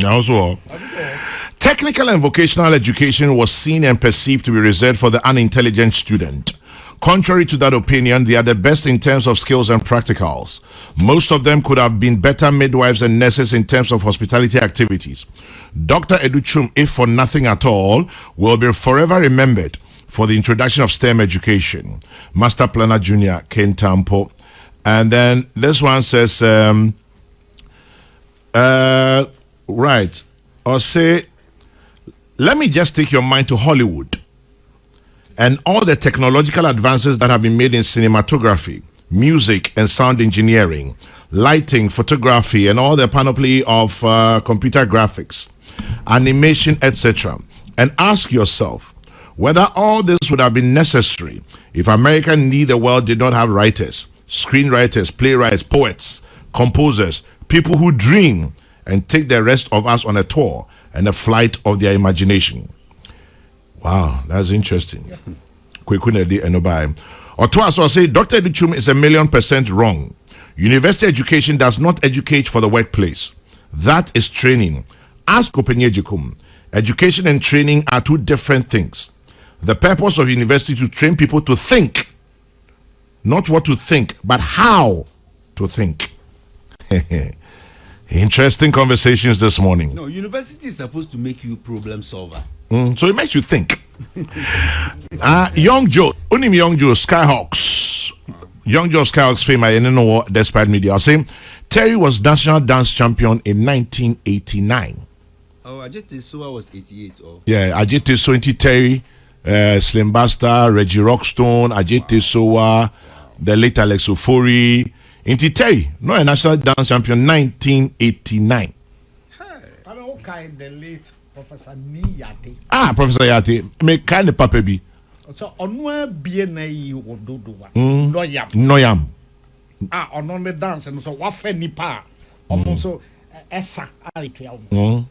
Also, technical and vocational education was seen and perceived to be reserved for the unintelligent student. Contrary to that opinion, they are the best in terms of skills and practicals. Most of them could have been better midwives and nurses in terms of hospitality activities. Dr. Educhum, if for nothing at all, will be forever remembered for the introduction of STEM education. Master Planner Junior, Ken Tampo. And then this one says, right, or say, let me just take your mind to Hollywood and all the technological advances that have been made in cinematography, music and sound engineering, lighting, photography, and all the panoply of computer graphics, animation, etc. And ask yourself whether all this would have been necessary if America need the world did not have writers, screenwriters, playwrights, poets, composers, people who dream and take the rest of us on a tour and a flight of their imagination. Wow, that's interesting. Kwekune di enobai. Or to us, or say, Dr. Educhum is 1,000,000% wrong. University education does not educate for the workplace. That is training. Ask Agyekum. Education and training are two different things. The purpose of university to train people to think. Not what to think, but how to think. Interesting conversations this morning. No, university is supposed to make you problem solver. So it makes you think. Young Joe, only Young Joe, Skyhawks. Young Joe Skyhawks fame, I don't know what despite media. I'll say Terry was national dance champion in 1989. Oh, Ajete Soa was 88. Oh. Yeah, Ajete Soa, Terry, Slim Basta, Reggie Rockstone, Ajete Soa, the late Alex Ofori. Inti Terry, no a national dance champion 1989. The late Professor Niyate. Professor Yate, me kind of papa bi. So onwa bie na yi ododowa. No yam. On the dance and so wa fe nipa. Omo so esa aritwa wo.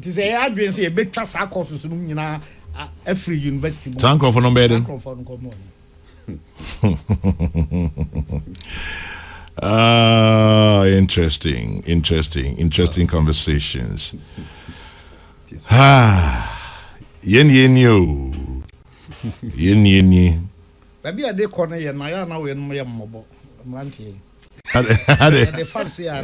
Ti say adwen say e betwa sa courses no nyina every university. Thank for no better. Interesting conversations. Yen. Baby a dey corner ye na ya na we no ye mmobo. Mrantie. The fancy ya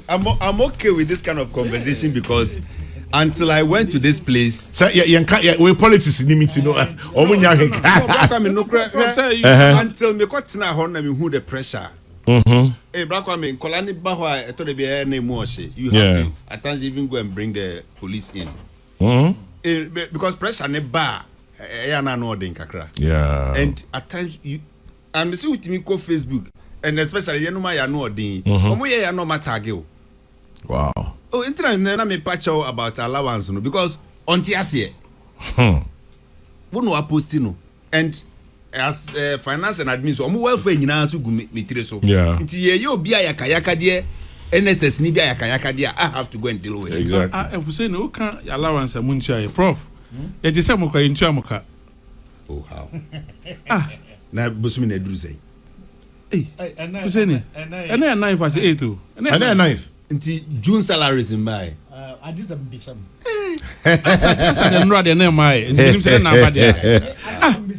I'm okay with this kind of conversation because until I went to this place, so we politics in meeting no until me got na ho na me who the pressure. Hey, Black Kwame, Kolani Bahwa, I thought they be a name more. You have to at times even go and bring the police in. Because pressure ne bar, na no den kakra. Yeah. And at times you, and see with me go Facebook, and especially you know my ya no den. Omo ya no matageo. Wow. Oh, internet na me patch about allowance no because on tiasie. Wo no post no and as finance and admin so omo welfare nyina so gu metire so. Yeah. Nti ye obi ayakayaka de NSS ni bi ayakayaka de I have to go and deal with. Exactly. If you say no can allowance amuntua prof. It is some kwa intua muka. Oh how. Na bosumi na duru say. Eh. Fuseni. Ena 9 verse 8 o. Ena 9. Nti June salaries in buy. I did some bisam. Asa dem no ade na mai. Ntim say na ba de.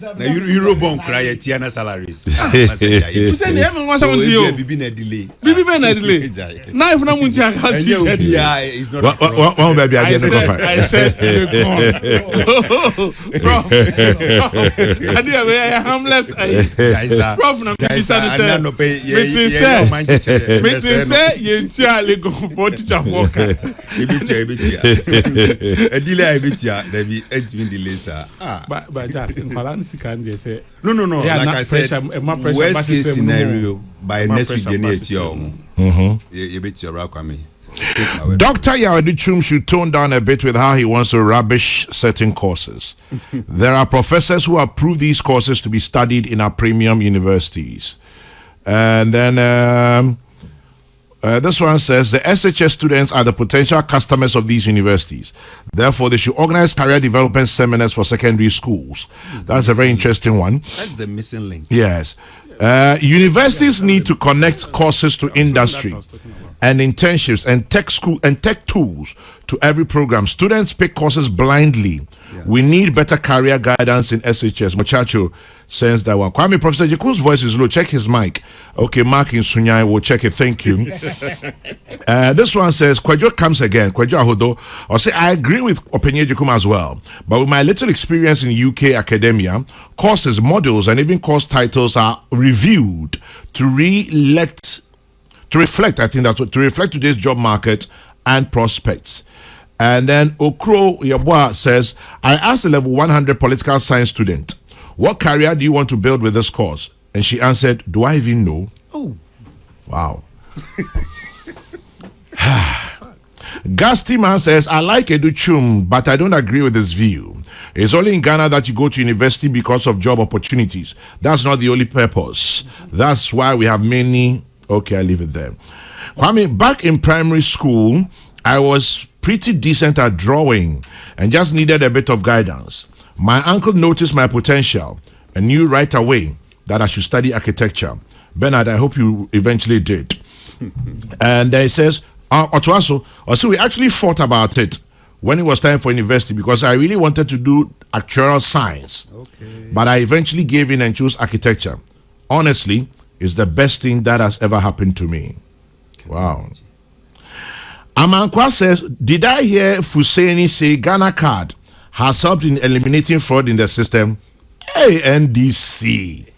Na Eurobond cry Tiana salaries. Fuseni e me wasa wonti o. Bibi na delay. Bibi be na delay. Knife na muntia ka speak. Yeah, it's not. One baby I said Prof. Adia we are harmless. Prof na bisa ni say. Me say ye ntia le go for teacher work. Ebitia. A delay ebitia, there be 8 min delay sir. But Jack, balance can they say. No. Like I said, worst case scenario by next week they need you. Ebitia Kwame. Dr. Yawadichum should tone down a bit with how he wants to rubbish certain courses. There are professors who approve these courses to be studied in our premium universities. And then this one says the SHS students are the potential customers of these universities. Therefore, they should organize career development seminars for secondary schools. That's a very interesting one. That's the missing link. Yes. Universities need to connect courses to industry and internships and tech tools to every program. Students pick courses blindly. Yeah. We need better career guidance in SHS. Muchacho says that one. Kwame, Professor Agyekum's voice is low. Check his mic. Okay, Mark in Sunyai will check it. Thank you. This one says, Kwadjo comes again. Kwadjo Ahodo. I'll say, I agree with Opanin Agyekum as well. But with my little experience in UK academia, courses, modules, and even course titles are reviewed to reflect, I think to reflect today's job market and prospects. And then Okro Yabwa says, I asked a level 100 political science student, what career do you want to build with this course? And she answered, do I even know? Oh. Wow. Gasti Man says, I like Educhum, but I don't agree with his view. It's only in Ghana that you go to university because of job opportunities. That's not the only purpose. That's why we have many. Okay, I'll leave it there. Kwame, back in primary school, I was pretty decent at drawing and just needed a bit of guidance. My uncle noticed my potential, and knew right away that I should study architecture. Bernard, I hope you eventually did. And he says, also, we actually thought about it when it was time for university because I really wanted to do actuarial science. Okay. But I eventually gave in and chose architecture. Honestly, it's the best thing that has ever happened to me. Wow. Amankwa says, did I hear Fuseni say Ghana card has helped in eliminating fraud in the system? Hey, NDC.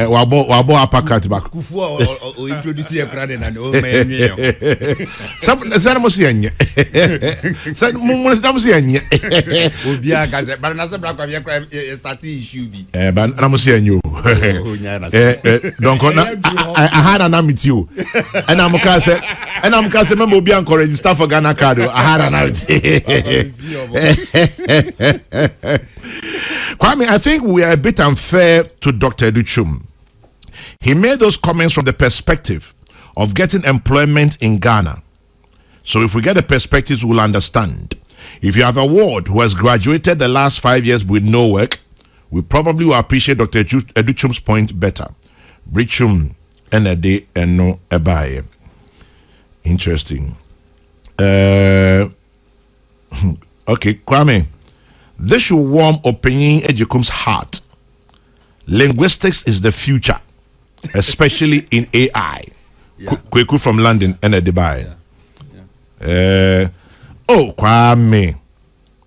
Wabo apakat back. Donc I had an amity you, and I'm case and I'm case member be encourage staff for Ghana card. I had an amity. Kwame, I think we are a bit unfair to Dr. Agyekum. He made those comments from the perspective of getting employment in Ghana. So if we get the perspectives, we'll understand. If you have a ward who has graduated the last 5 years with no work, we probably will appreciate Dr. Agyekum's point better. Brichum and a day and no a buy. Interesting. Okay, Kwame. This should warm Opanin Agyekum's heart. Linguistics is the future, especially in AI. Kweku from London and Dubai. Kwame,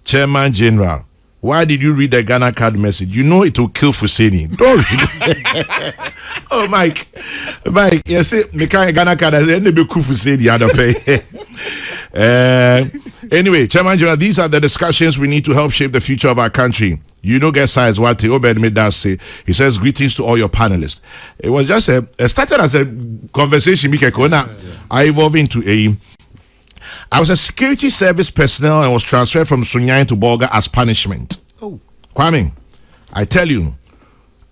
Chairman General, why did you read the Ghana card message? You know it will kill Fuseni. Don't read it. Oh, Mike, you see, the Ghana card has ended up kill Fuseni. I don't pay. Anyway, Chairman General, these are the discussions we need to help shape the future of our country. You know, get size what Obed made that say. He says, greetings to all your panelists. It was just started as a conversation. I evolved into I was a security service personnel and was transferred from Sunyani to Bolga as punishment. Oh, Kwame, I tell you,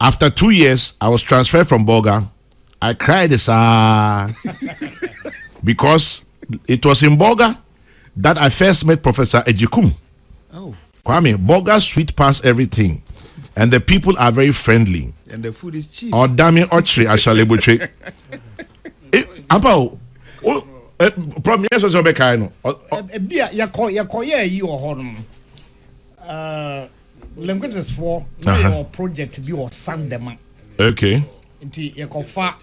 after 2 years, I was transferred from Bolga. I cried because it was in Bolga that I first met Professor Agyekum. Oh. Kwame, Bolga sweet past everything. And the people are very friendly. And the food is cheap. Or damn it, Ochre, I shall able to. About problem yes, also be kind. Linguistics for your project be or send them. Okay. Into Yakofa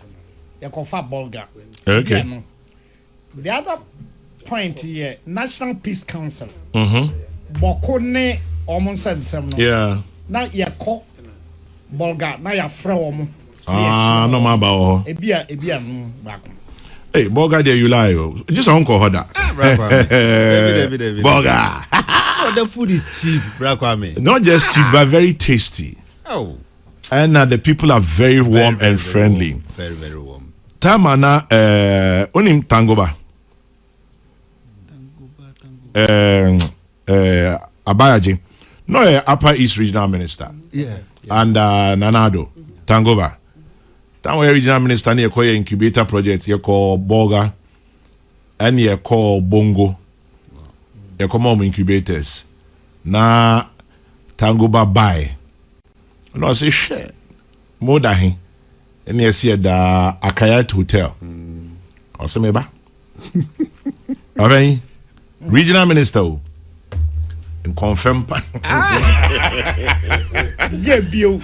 Bolga. Okay. The other point here, National Peace Council. Bokone almost said something. Yeah. Now Yako Bolga, now you're from. No maba. Ebia back. Hey, Bolga, there you lie. Just uncle Hoda. Bolga. The food is cheap, Kwame. Not just cheap, but very tasty. Oh. And the people are very warm and friendly. Very, very warm. Tamana, onim Tangoba. Abayaji. No, Upper East Regional Minister. Yeah. And Nanado. Tangoba. Tango Regional Minister near Koya Incubator Project, you call Boga, and you call Bongo. You come home incubators. Na Tangoba buy. No, I say shit. More than and you see the Akayat Hotel. Or some eba. Okay. Regional Minister. And confirm. Yeah, Bill.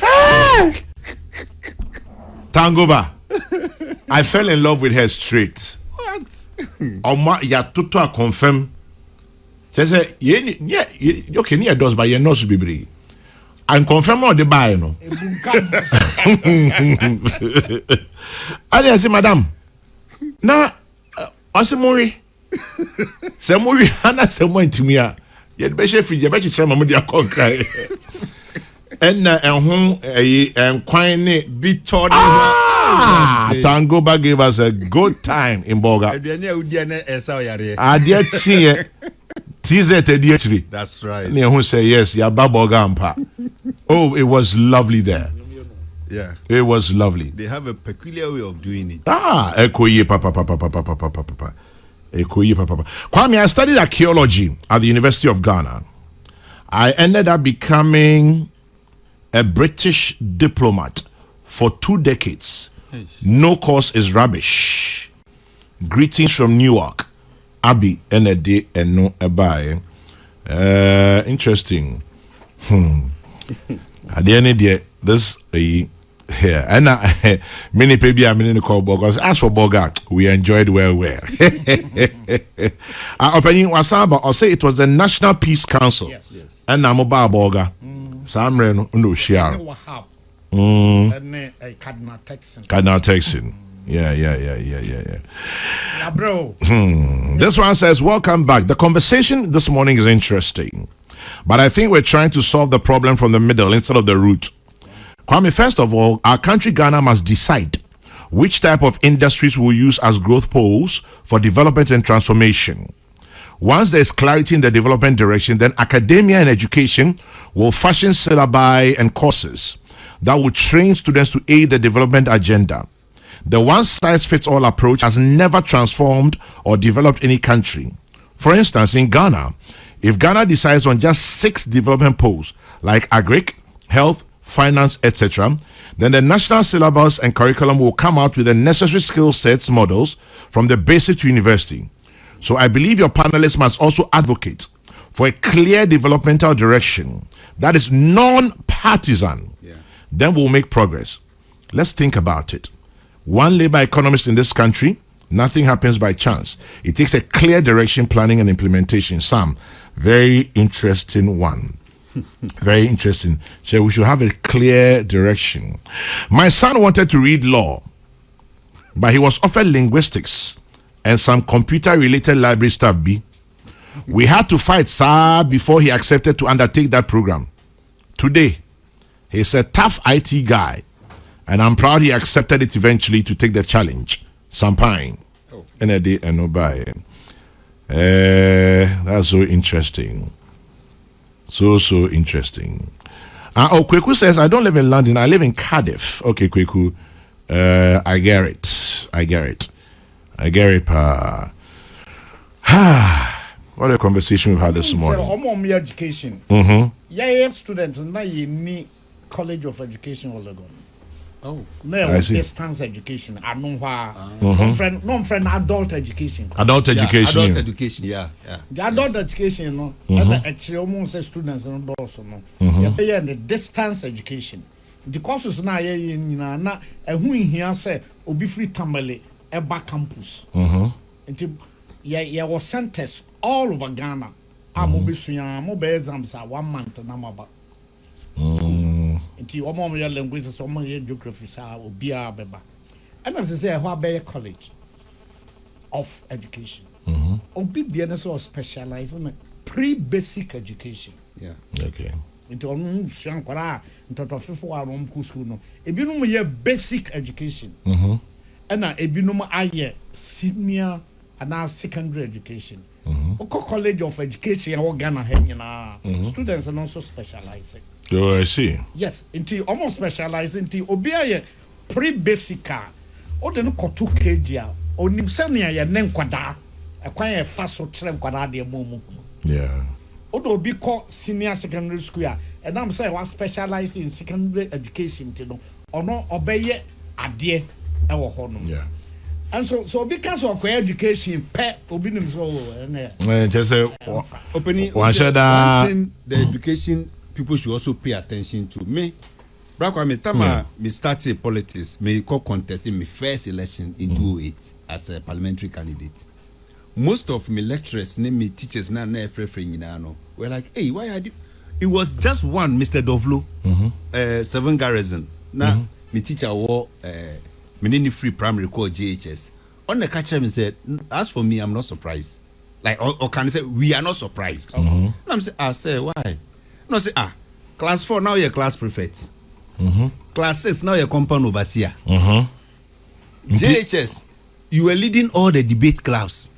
Tangoba. I fell in love with her straight. What? Oma ya toto confirm. Say yeah, okay, near does but you're not to be brave. And confirm all the buy no. I say, madam. Na Osemori. Semori ana semoi to me. Yet be chef you be chama mo dia konkai. And quine bitter. Tangoba gave us a good time in Boga. That's right. Who say yes, ya Boga. Oh, it was lovely there. Yeah. It was lovely. They have a peculiar way of doing it. Ekoye papa. Ekoye papa. Kwame, I studied archaeology at the University of Ghana. I ended up becoming a British diplomat for 2 decades. No course is rubbish. Greetings from Newark. Abby, N-A-D, and no Abai. Interesting. At the end of the day, this here and many people are meaning to call Bogart. As for Bogart, we enjoyed well. Opanin Wasaba, I'll say it was the National Peace Council. Yes. And Namoba Boga. Samre no share. Cardinal Texan. Yeah, bro. This one says, welcome back. The conversation this morning is interesting, but I think we're trying to solve the problem from the middle instead of the root. Kwame, first of all, our country, Ghana, must decide which type of industries we'll use as growth poles for development and transformation. Once there's clarity in the development direction, then academia and education will fashion syllabi and courses that will train students to aid the development agenda. The one-size-fits-all approach has never transformed or developed any country. For instance, in Ghana, if Ghana decides on just 6 development poles like agric, health, finance, etc., then the national syllabus and curriculum will come out with the necessary skill sets models from the basic to university. So I believe your panelists must also advocate for a clear developmental direction that is non-partisan. Then we'll make progress. Let's think about it. One labor economist in this country, nothing happens by chance. It takes a clear direction, planning, and implementation. Sam, very interesting one. Very interesting. So we should have a clear direction. My son wanted to read law, but he was offered linguistics and some computer-related library stuff. We had to fight, sir, before he accepted to undertake that program. Today, he's a tough IT guy, and I'm proud he accepted it eventually to take the challenge. Sampine. NAD and Obai. That's so interesting. So interesting. Kweku says, I don't live in London, I live in Cardiff. Okay, Kweku. I get it. What a conversation we've had this morning. So, education. Yeah, students, now you need College of Education all ago. Oh, no, distance education. I know why. Non-friend adult education. Adult education, yeah. The adult education, you know, actually almost students and also no. Yeah, the distance education. The courses now, na who in here say obi free tambale eba campus. Yeah, was centers all over Ghana. Amobi suya, mobile exams are 1 month na maba. Nti omo your languages, omo your geography sa obia beba. And as I say, a college of education. Obi biene so specialize in pre-basic education. Yeah. Okay. Into onu suan kwara into to fefo a rom ku school no. Ebinom ye basic education. And na ebinom aye senior and secondary education. College of Education or Ghana students are also specializing. Oh, I see. Yes, into almost specializing into obia pre-basic or the no 2 kg or nimsania ya nenkwada akwan fa so kire nkwada de momu. Yeah. Odo be called senior secondary school and I'm saying one specialized in secondary education no or no obeye ade e wo ho no. Yeah. And so because of education, pet obinim so just say opening one thing the education people should also pay attention to. Me, Kwame, tama me started politics, me contesting my first election in 2008 as a parliamentary candidate. Most of my lecturers, me teachers, na were like, hey, why are you? It was just one, Mr. Dovlo, 7 Garrison. Now, my teacher wore Menini free primary called JHS. On the catcher, me said, as for me, I'm not surprised. Like, or can I say, we are not surprised. And I'm saying, I say, why? No, say, class 4, now you're class prefect. Class 6, now you're compound overseer. JHS, you were leading all the debate clubs.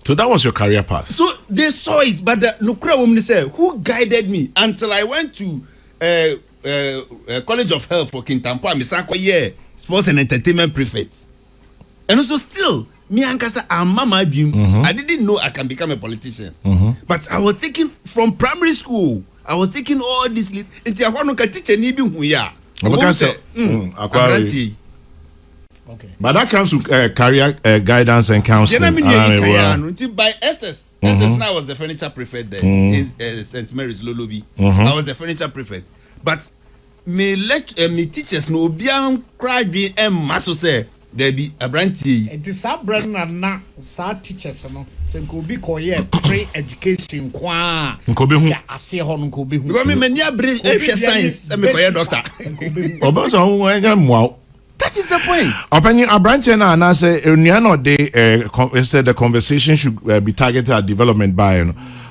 So that was your career path. So they saw it, but the Nukra woman said, who guided me until I went to College of Health for Kintampo, Misako, sports and entertainment prefect. And also still, me ankasa mama dream. I didn't know I can become a politician. But I was taking from primary school. I was taking all this. It's a one teacher need who ya. Okay. But that comes to career guidance and counseling. By SS now was the furniture prefect there in St. Mary's Lolobi. I was the furniture prefect. But me teachers no bian cry be maso say there be a brandy. It is a brand and not sad teachers no. So could be pre-education kwa. Nkobe hu. I say hon could be. Because me many science me koye doctor. Obaso hu enga mwa. That is the point. Opanin Abranche na say no instead the conversation should be targeted at development by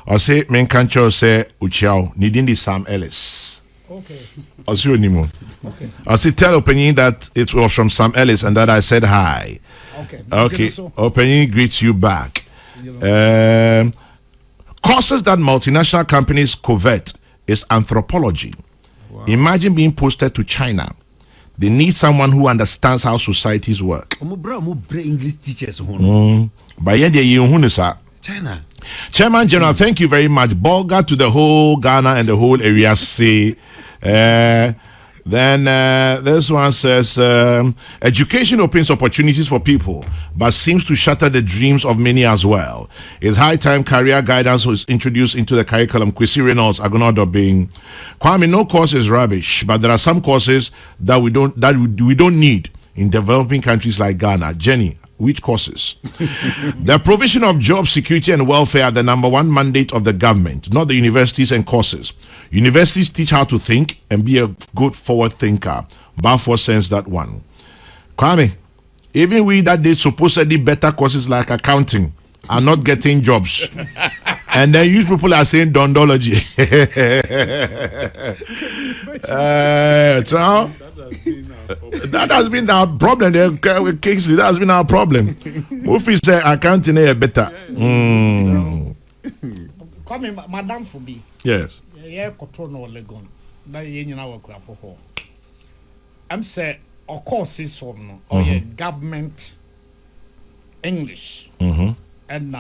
or say men cancho say uchiao needing the Sam Ellis. Okay. Also anymore. Okay. I say tell Opanin that it was from Sam Ellis and that I said hi. Okay. Okay. Opanin greets you back. Courses that multinational companies covet is anthropology. Wow. Imagine being posted to China. They need someone who understands how societies work. English teachers. China. Chairman General, thank you very much. Bolga to the whole Ghana and the whole area. Say, then this one says, education opens opportunities for people, but seems to shatter the dreams of many as well. It's high time career guidance was introduced into the curriculum. Kwesi Reynolds, Agonodo being Kwame, no course is rubbish, but there are some courses that we don't need in developing countries like Ghana. Jenny, which courses? The provision of job security and welfare are the number one mandate of the government, not the universities and courses. Universities teach how to think and be a good forward thinker. Balfour sends that one. Kwame, even we that did supposedly better courses like accounting are not getting jobs. And then you people are saying dondology. That has been our problem. Kingsley, that has been our problem. Mufi say accounting is better. Come Madam for me. Yes. Yeah, control no legon. That you know work for her. I'm say of course is on or government English. And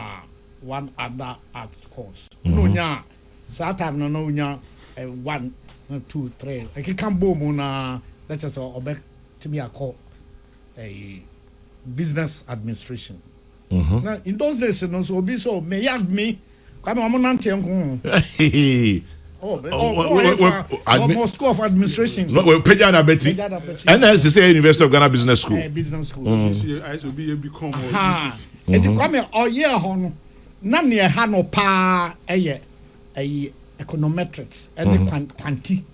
one other arts course. No nya. Sometimes no nya 1, 2, 3. I can boom na that's just back to me I call a business administration. Now in those days no so be so may have me come on nanti enko. Almost school of administration. No, we pay na beti. And as you say University of Ghana Business School. Business school. I should be become it come all year on na near ha no pa eye econometrics and quanti.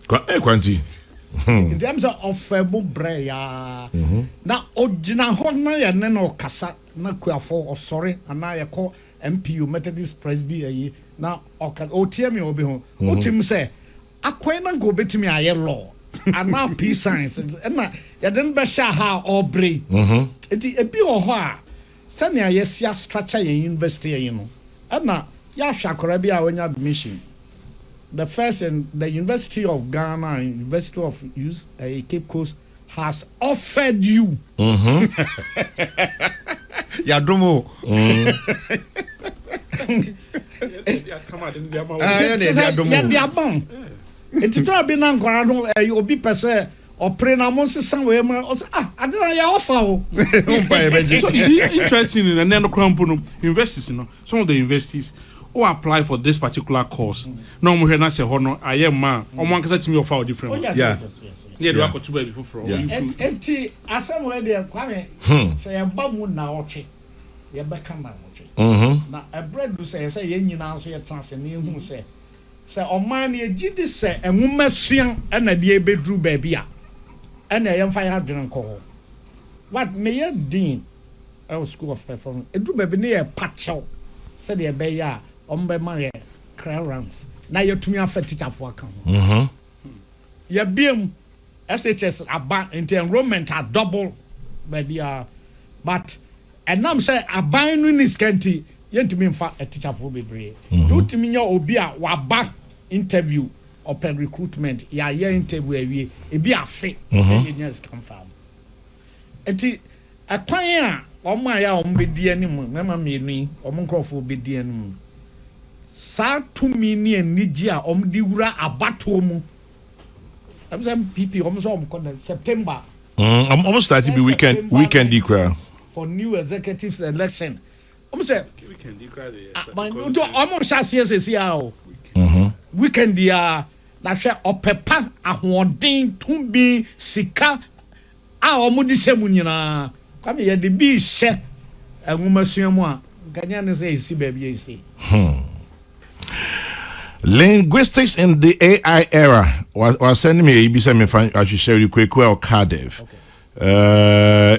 Quanti. In terms of Brea, now Ojina Hona and Neno Kasa, Nakuafo or sorry, and I call MPU Methodist Presby. Now, OTM or Beho, Otim say, Aquanan go bet me a law, and now peace science, and now you didn't basha ha or bray. It a be or ha. Sanya yes, ya structure university, you know, and now Yasha Korabia when you admission. The first and the University of Ghana and University of Cape Coast has offered you. Yadumo. It's to be non guard, you'll be per se or prenamos somewhere. I don't know offer. So you see, interesting in the Nano Cramponum universities, you know, some of the universities. Or apply for this particular course. No more than say, "Honor, I am man." Or one can me offer different. Yeah. Do I to be before? And as somewhere there, Kwame say a bamu na oche. You back come now. Now a bread to say, you now say a trans and you who say, "O man, you did say, and woman swing and a dear bedroom baby." And I am 500 call. What may dean? Our school of performance. It do be near patch out. Said the bear. Ombe Maria rounds. Now you're to me a teacher for account. Your beam SHS about into enrollment are double, baby. But and I'm saying a buying in this country, you to me in fact a teacher for baby. Do to me your obia waba interview or pen recruitment, yeah, interview, it be a fit. Engineers come from. And a choir Oma ya ombedi anim na ma mienu omonkrofo obedi anim sa to mini eniji a omdi wura abato mu am some people omso September almost start to be weekend declare for new executives election say weekend declare almost CSC ao weekend dia na hwe opepa ahoden tumbi sika a omudi semu nyina Kwame ye de bi hye enwomasuamu a ganya ne say isi ba bi isi linguistics in the AI era was sending me I should share you quick or Cardiff.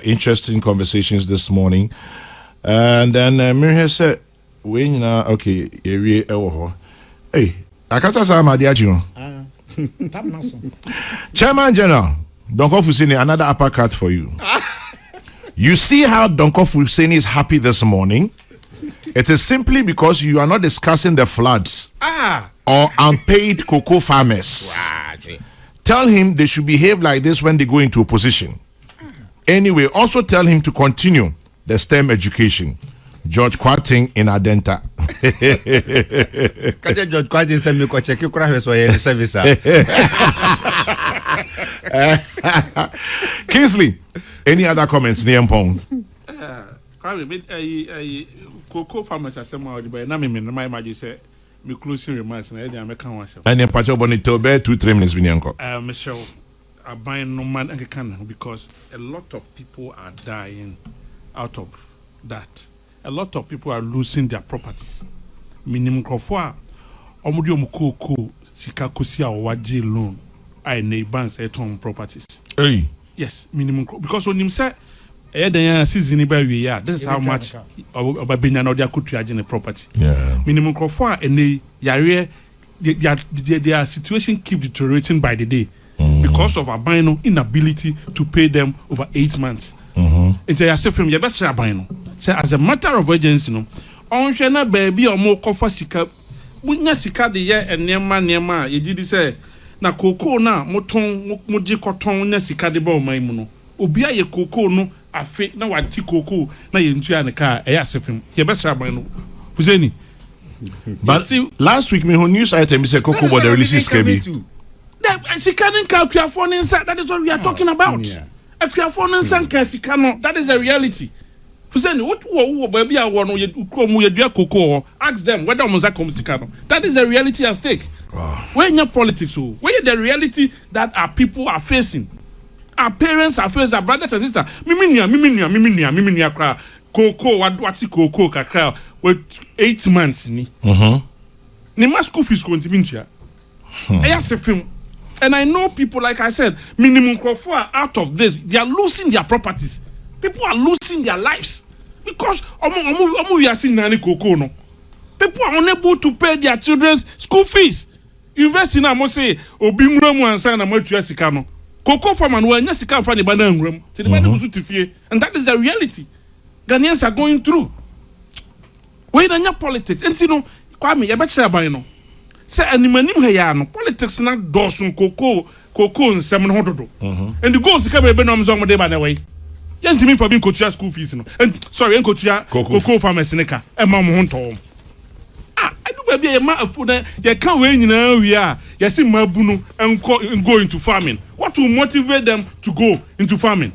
Interesting conversations this morning. And then Miriam said, when okay, hey, I can't say I'm Chairman General, Donko Fusini, another uppercut for you. You see how Donko Fusini is happy this morning? It is simply because you are not discussing the floods or unpaid cocoa farmers. Tell him they should behave like this when they go into opposition. Anyway, also tell him to continue the STEM education. George Quating in Adenta. George Quating send me check you service. Kingsley, any other comments, Niampong? Cocoa farmers are somehow by my imagine say me closing remarks and I make one. And then Pacho Bonito bear 2-3 minutes Vinyanko. Michelle, I buy no man and can because a lot of people are dying out of that. A lot of people are losing their properties. Minimum crofwa omudio cocoa sika kosia waji loan I neighbors at home properties. Hey. Yes, minimum because when him say season this is how much Babina no dia could charge in the property. Yeah. Minimum crofwa and their situation keep deteriorating by the day because of albino inability to pay them over 8 months. It's a from your best albino. Say as a matter of urgency, no, on shana baby or more coffee sika, munya sika the year and nema, you did say na cocoa na moton moji cotton na sika de bo maimuno. Obia ye cocoa no afe na wati cocoa na ye ntua ne car e asefim ye best albino. Fuzeni. But see, last week me news item say cocoa but the release KB. Sika nin ka for inside, that is what we are talking about. If you are for inside sika no, that is the reality. What baby I want you cocoa? Ask them whether Moza comes to Kano. That is the reality at stake. Where in your politics, where the reality that our people are facing, our parents are facing, our brothers and sisters. Miminia, cocoa, what's cocoa, kakra, with 8 months. Nima school fees going to be here. I asked a film, and I know people, like I said, minimum crop out of this, they are losing their properties. People are losing their lives because we are seeing nani cocoa no. People are unable to pay their children's school fees. University na mo say obi nwuramu ansa na matua sika no. Cocoa farmer no anya sika fa ne ba na nwuramu. Te ne ba na busu tifie. And that is the reality Ghanaians are going through. We na politics. Enti no Kwame ye be kire ban no. Say animanim he ya no politics na dosun cocoa nsem no hododo. And the goals sika be no mzo mo de ba na way. Yentimi for being coaching school fees no. And sorry, coaching cocoa farmers neka e ma mo honto. I do baby e ma afu na ye kan we nyina wi a ye si mabunu and go into farming. What will motivate them to go into farming?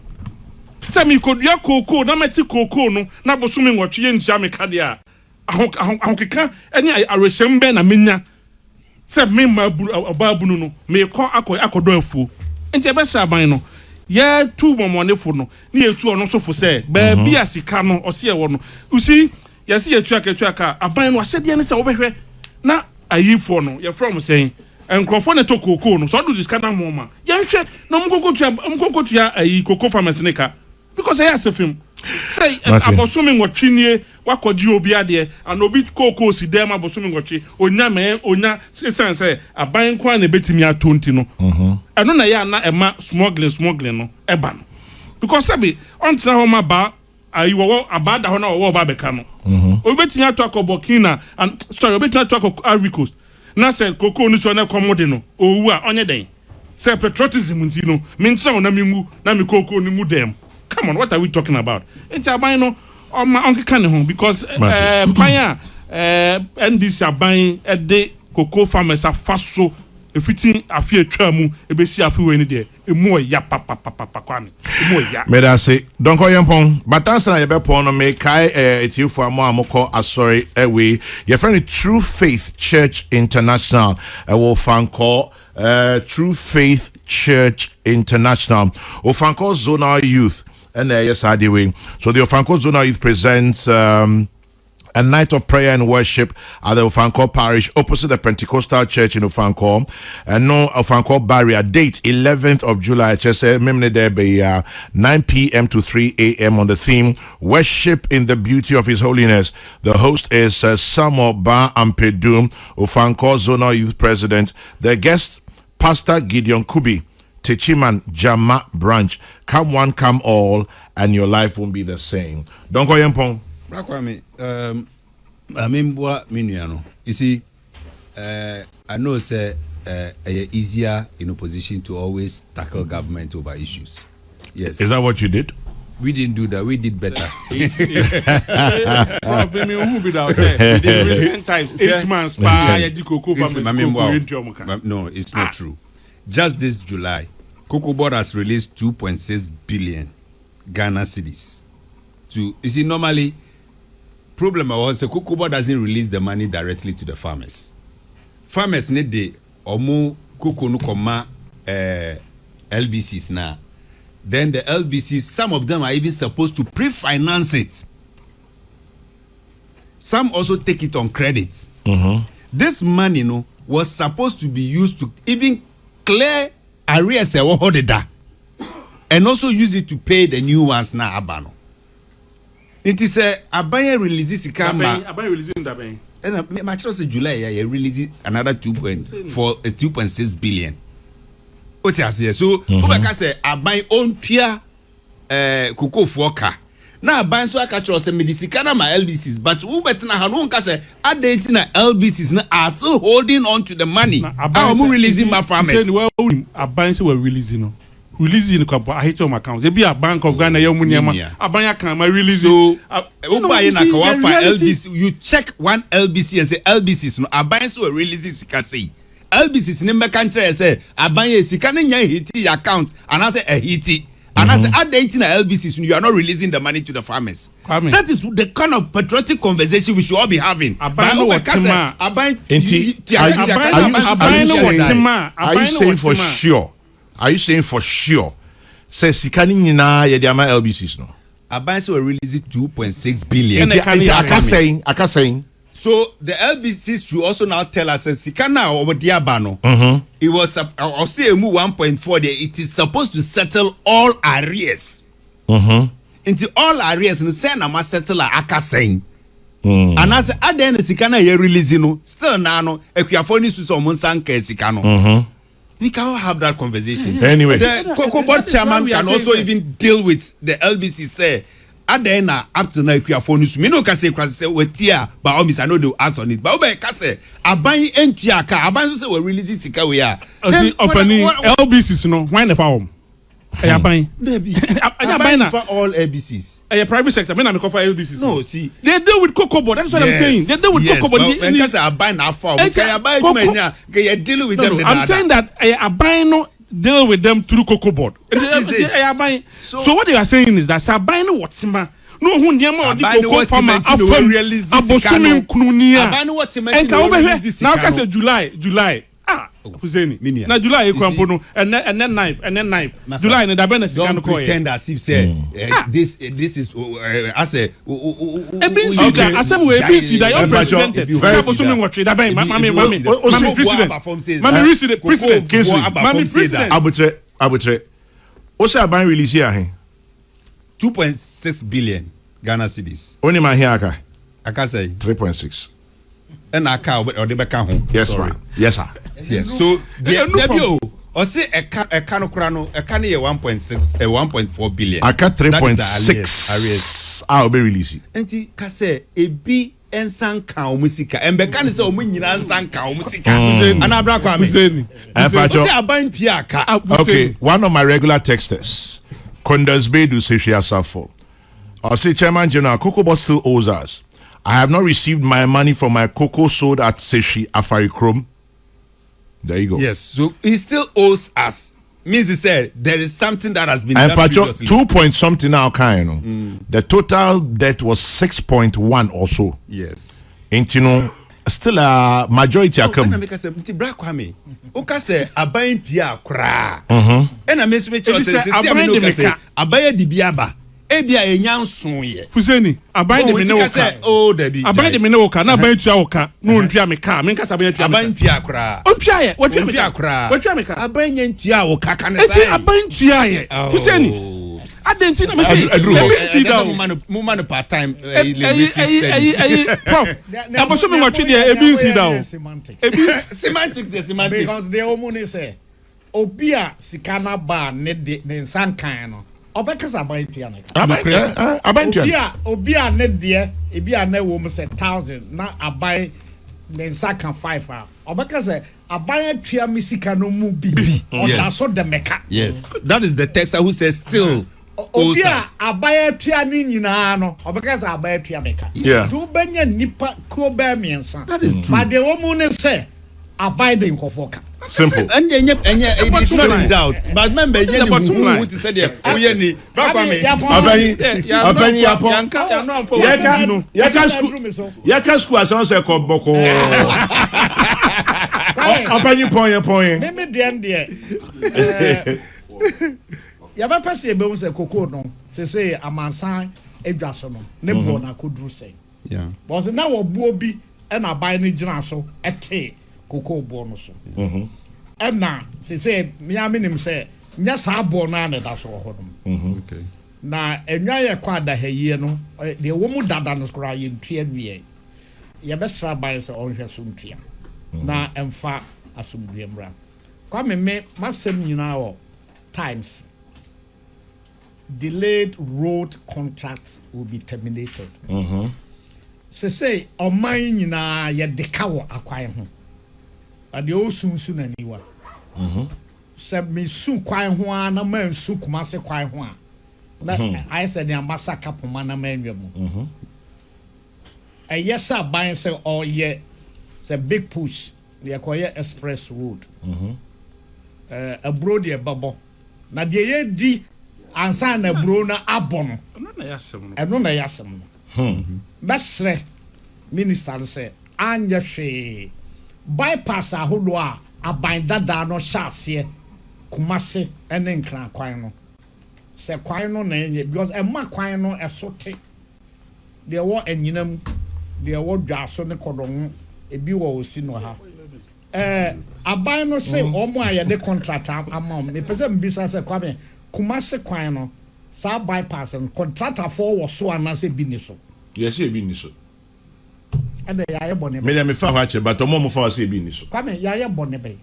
Say me kodua cocoa na meti cocoa no na bosumi nwotwe ye ntia me kade a ahokeka eni aresembe na menya. Say me mabunu ababunu no me akodo afu. Enti e be sha ban no ye tu momonefo no na ye tu ono so fo say baby asika no ose ye wo no usi ye se ye tu aka aban no asede ne se wo behwe na ayifo no ye from saying enkrofo ne to cocoa no so do this kind of moma ye hwe na mkonkotu ya ayi cocoa farmers ne ka because I asefim say abosome nwotwinie wakoji obi ade and obi cocoa si dem abosome nwotwe onya sense aban kwa na betimi atonti no eno na ya na ema smuggling no eba no because sabi ontina ho ma ba ayi wo abada ho na wo ba beka no obi betimi ato akobokina and sorry obi betimi ato Ivory Coast na say cocoa no so na komode no owu a onye den say patriotism nti no me nse na mengu na me cocoa ni mu dem Come on, what are we talking about? It's aban no on my uncle can home because banya NDC aban de cocoa farmers are fast so if it's a few tramu e be see afi we ni there e mo ya papa Kwame e mo ya me da say don ko yempon but answer na ye be pon no me kai etifu amo amoko asori ewe your friend True Faith Church International will fan call True Faith Church International Ofanko Zonal Youth and yes I way so the Ofanko Zonal Youth presents a night of prayer and worship at the Ofanko Parish opposite the Pentecostal Church in Ofanko and no Ofanko barrier date 11th of July just there be 9 p.m. to 3 a.m. on the theme worship in the beauty of His Holiness. The host is Samuel Ba Ampedum, Ofanko Zonal Youth President. The guest Pastor Gideon Kubi, Techiman Jama Branch. Come one, come all, and your life won't be the same. Don't go yempong. Kwame, I mean, what miniano? You see, I know say easier in opposition to always tackle government over issues. Yes. Is that what you did? We didn't do that. We did better. In recent times, 8 months. No, it's not true. Just this July, Cocoa Board has released 2.6 billion Ghana cedis. You see, normally, problem was the Cocoa Board doesn't release the money directly to the farmers. Farmers need the omu cocoa no koma LBCs now. Then the LBCs, some of them are even supposed to pre-finance it. Some also take it on credit. This money, was supposed to be used to even clear arrears and also use it to pay the new ones now. Abano. It is a Abaya releases Abaya releasing that bank. And my trust in July, I release another 2.6 billion. What I say so, Ubaka say Abaya own pure cocoa foka. Now Abaya so I catch us a medicina my LBCs, but Ubetna Hanunka say updating LBCs are still holding on to the money. I'm releasing my farmers. Abaya were releasing. Releasing the I hate your account. There be a Bank of Ghana, Abaya can my release. So, LBC, you check one LBC and say LBCs no Abaya so releasing Sikasi. LBCs number country say Abaya Sikani hiti account and I say a hiti. And I say updating LBCs you are not releasing the money to the farmers. That is the kind of patriotic conversation we should all be having. Are you saying for sure? Are you saying for sure? Says Sikani Nina Yadiama LBCs no. Abaya will release 2.6 billion. I can saying. So the LBCs should also now tell us Sikana over Diabano. It was I'll say 1.4 there. It is supposed to settle all arrears. Into all arrears and send a must settle aka saying. And as at the end Sikana ye releasing still nano equiafoni su so monsanke Sikano. We cannot have that conversation. Anyway, the Cocoa Board chairman can also even deal with the LBC. Say, at the end, up to now, if you are phone, me no can say, "We're here," but I know they act on it. But I can say, "I buy entry car. I buy say we release it. We are." Opanin LBCs no. Why the farm? I buy. I buy for all LBCs. A private sector. Me na me cover LBCs. No, see, they deal with Cocoa Board. That's what I'm saying. They deal with Cocoa Board. When I buy now for, I buy it. Deal with them. I'm saying that I buy no deal with them through Cocoa Board. So what they are saying is that I buy no what's ma. No who niama odi cocoa farmer afam abosumin kununia. And ka obehe now ka say July. Kuzeni. Na July e kwampo no and then knife July ne da be na sika no call. Don't pretend as if say this is as a ABC that asem we ABC that your president. Abosumin what da be mami president. Abutre. What's your buying release here? 2.6 billion Ghana cedis. Only my here aka say 3.6. And aka or the back home. Yes, sir. Yes, sir. Yes. So the or say a cano crano, a can 1.6, 1.4 billion. I cut 3.6. I'll be releasing. And he can say a B and San Cow Musica and Becan so many San Cow Musica. And Abra Kwame. Okay, one of my regular texters, Kondasbedu Seshi Asafo. I'll say, Chairman General, Cocoa Bot still owes us. I have not received my money from my cocoa sold at Seshi Afari Chrome. There you go. Yes, so he still owes us. Means he said there is something that has been and done previously. 2 point something now, kind. The total debt was 6.1 or so. Yes. And you know, still a majority are come. When I make a say, Bra Kwame, Oka say abayin pia kra. And I miss me say abaya di biaba. Ebia enyanson ye. Fuseni, abayin de me ne oka. Oh, Debbie. Abayin de me ne oka, na abayin tua oka. No ntua me ka, me nkasa abayin tua. Abayin pia kra. Ontua ye, what tua me kra. What tua me ka. Abayin tua oka kan say. Eti abayin tua ye. Fuseni. Adenti na me say. Let me see down. Mo man part time. Prof. Aboso me watwe de ebi see down. Semantics. Because the omuni say obia sikana ba ne nsan kan no. Obekasa abayin tua ne. Abayin tua. Obia ne de ebia na wo mo say 1000 na abayin ne nsan kan 5 a. Obekasa abayin tua misika no mu bi. Oda so de meka. Yes. That is the text who says still. Obia abaya tua ni nyina no obekasa abaya tua meka. Do benya nipa ko ba miensa. That is true. But the woman ne say abaya de nkofoka. Simple. And it is not in doubt. But remember, you who said there. Oh, yeah, ni. Abayin yapon. Yaka school as I say boko. Abayin point. Me there. Yaba pese be say koko no. Say amansan edwaso no. Ne bo na kodru say. Yeah. Because na wo buo bi e na abayin ne gyina so ete koko bo no so. Na say me aminim say nya sa bo na na da so ho no. Okay. Na enwa ye kwa da haye no de wo mu dada no skora ye ntua nwie. Ye be sra ban say on hwe so ntua. Na emfa asomdwe mra. Kwa me masem nyina wo times delayed road contracts will be terminated. Say oman nyina ye deka wo akwan ho. Ade o sunsu na niwa. Se me su kwan ho na man su kuma se kwan ho a. Na I said the ambassador kapoma na man nwam. Yes ban say all ye say big push the Akoya Express Road. A broad ye babo. Na de ye di ansa na bro na abon. No na yasem. E no na yasem. Mesre minister say anya hwe bypass ahodo a aban dada no hyase kumase ene nkran kwan no. Se kwan no na enye because e ma kwan no esote. De wo anyinam de wo dwaso ne kodon ebi wo osi no ha. Aban no say omo aye de contract amount me pese mbisa say Kwame kumase kwan no sa bypass and contractor for wo so anase bi ni so. Yes, e bi ni so. And ya ye bone. Me me fa ho ache but omo mo fa say bi ni so. Kwame ya ye bone be.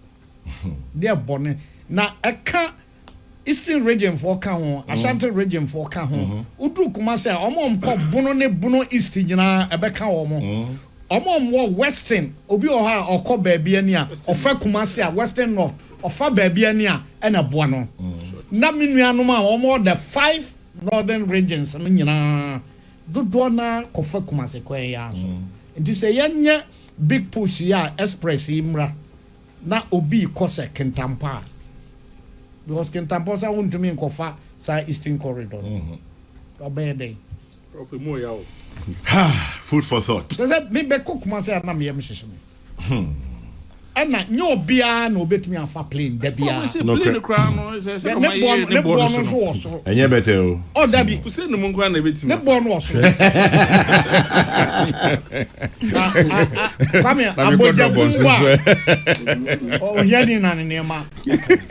They bone na eka Eastern region for ka ho, Ashanti region for ka ho. Udu kumase omo mko bono ne bono east nyina ebeka wo mo. Omo western obi o ha okọ baabi ani a ofa kumase a western north ofa baabi ani a na boa no. Na menuanom a omo the 5 northern regions nyina dodo na kofa kumase kwa ya so. Nti se yenye big push ya express imra na obi kose kentampa. Because kentampa sa wontumi nkofa sa eastern corridor. Obede. Prof mo ya o. Food for thought. So me be kokuma say na me yem hwehwe. Na nyo bia na obetumi afa plane da bia. No crown no say ne bon no so so. Enye bete o. O da bi. Say no mo nkwa na betumi. Ne bon no so. Kwame aboja bumbo. O yeni na ne ma.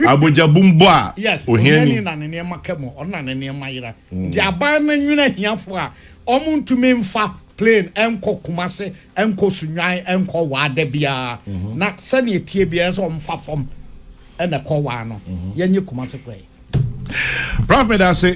Aboja bumbo a. Yes. O yeni na ne ma kemo. O na ne ma yira. Di aban na nwina hiafo a omo ntumi mfa plane enko kumase enko sunwan enko wada bia na sane etie bia so mfa fom ena ko wa no yenye kumase kwai Prof Medase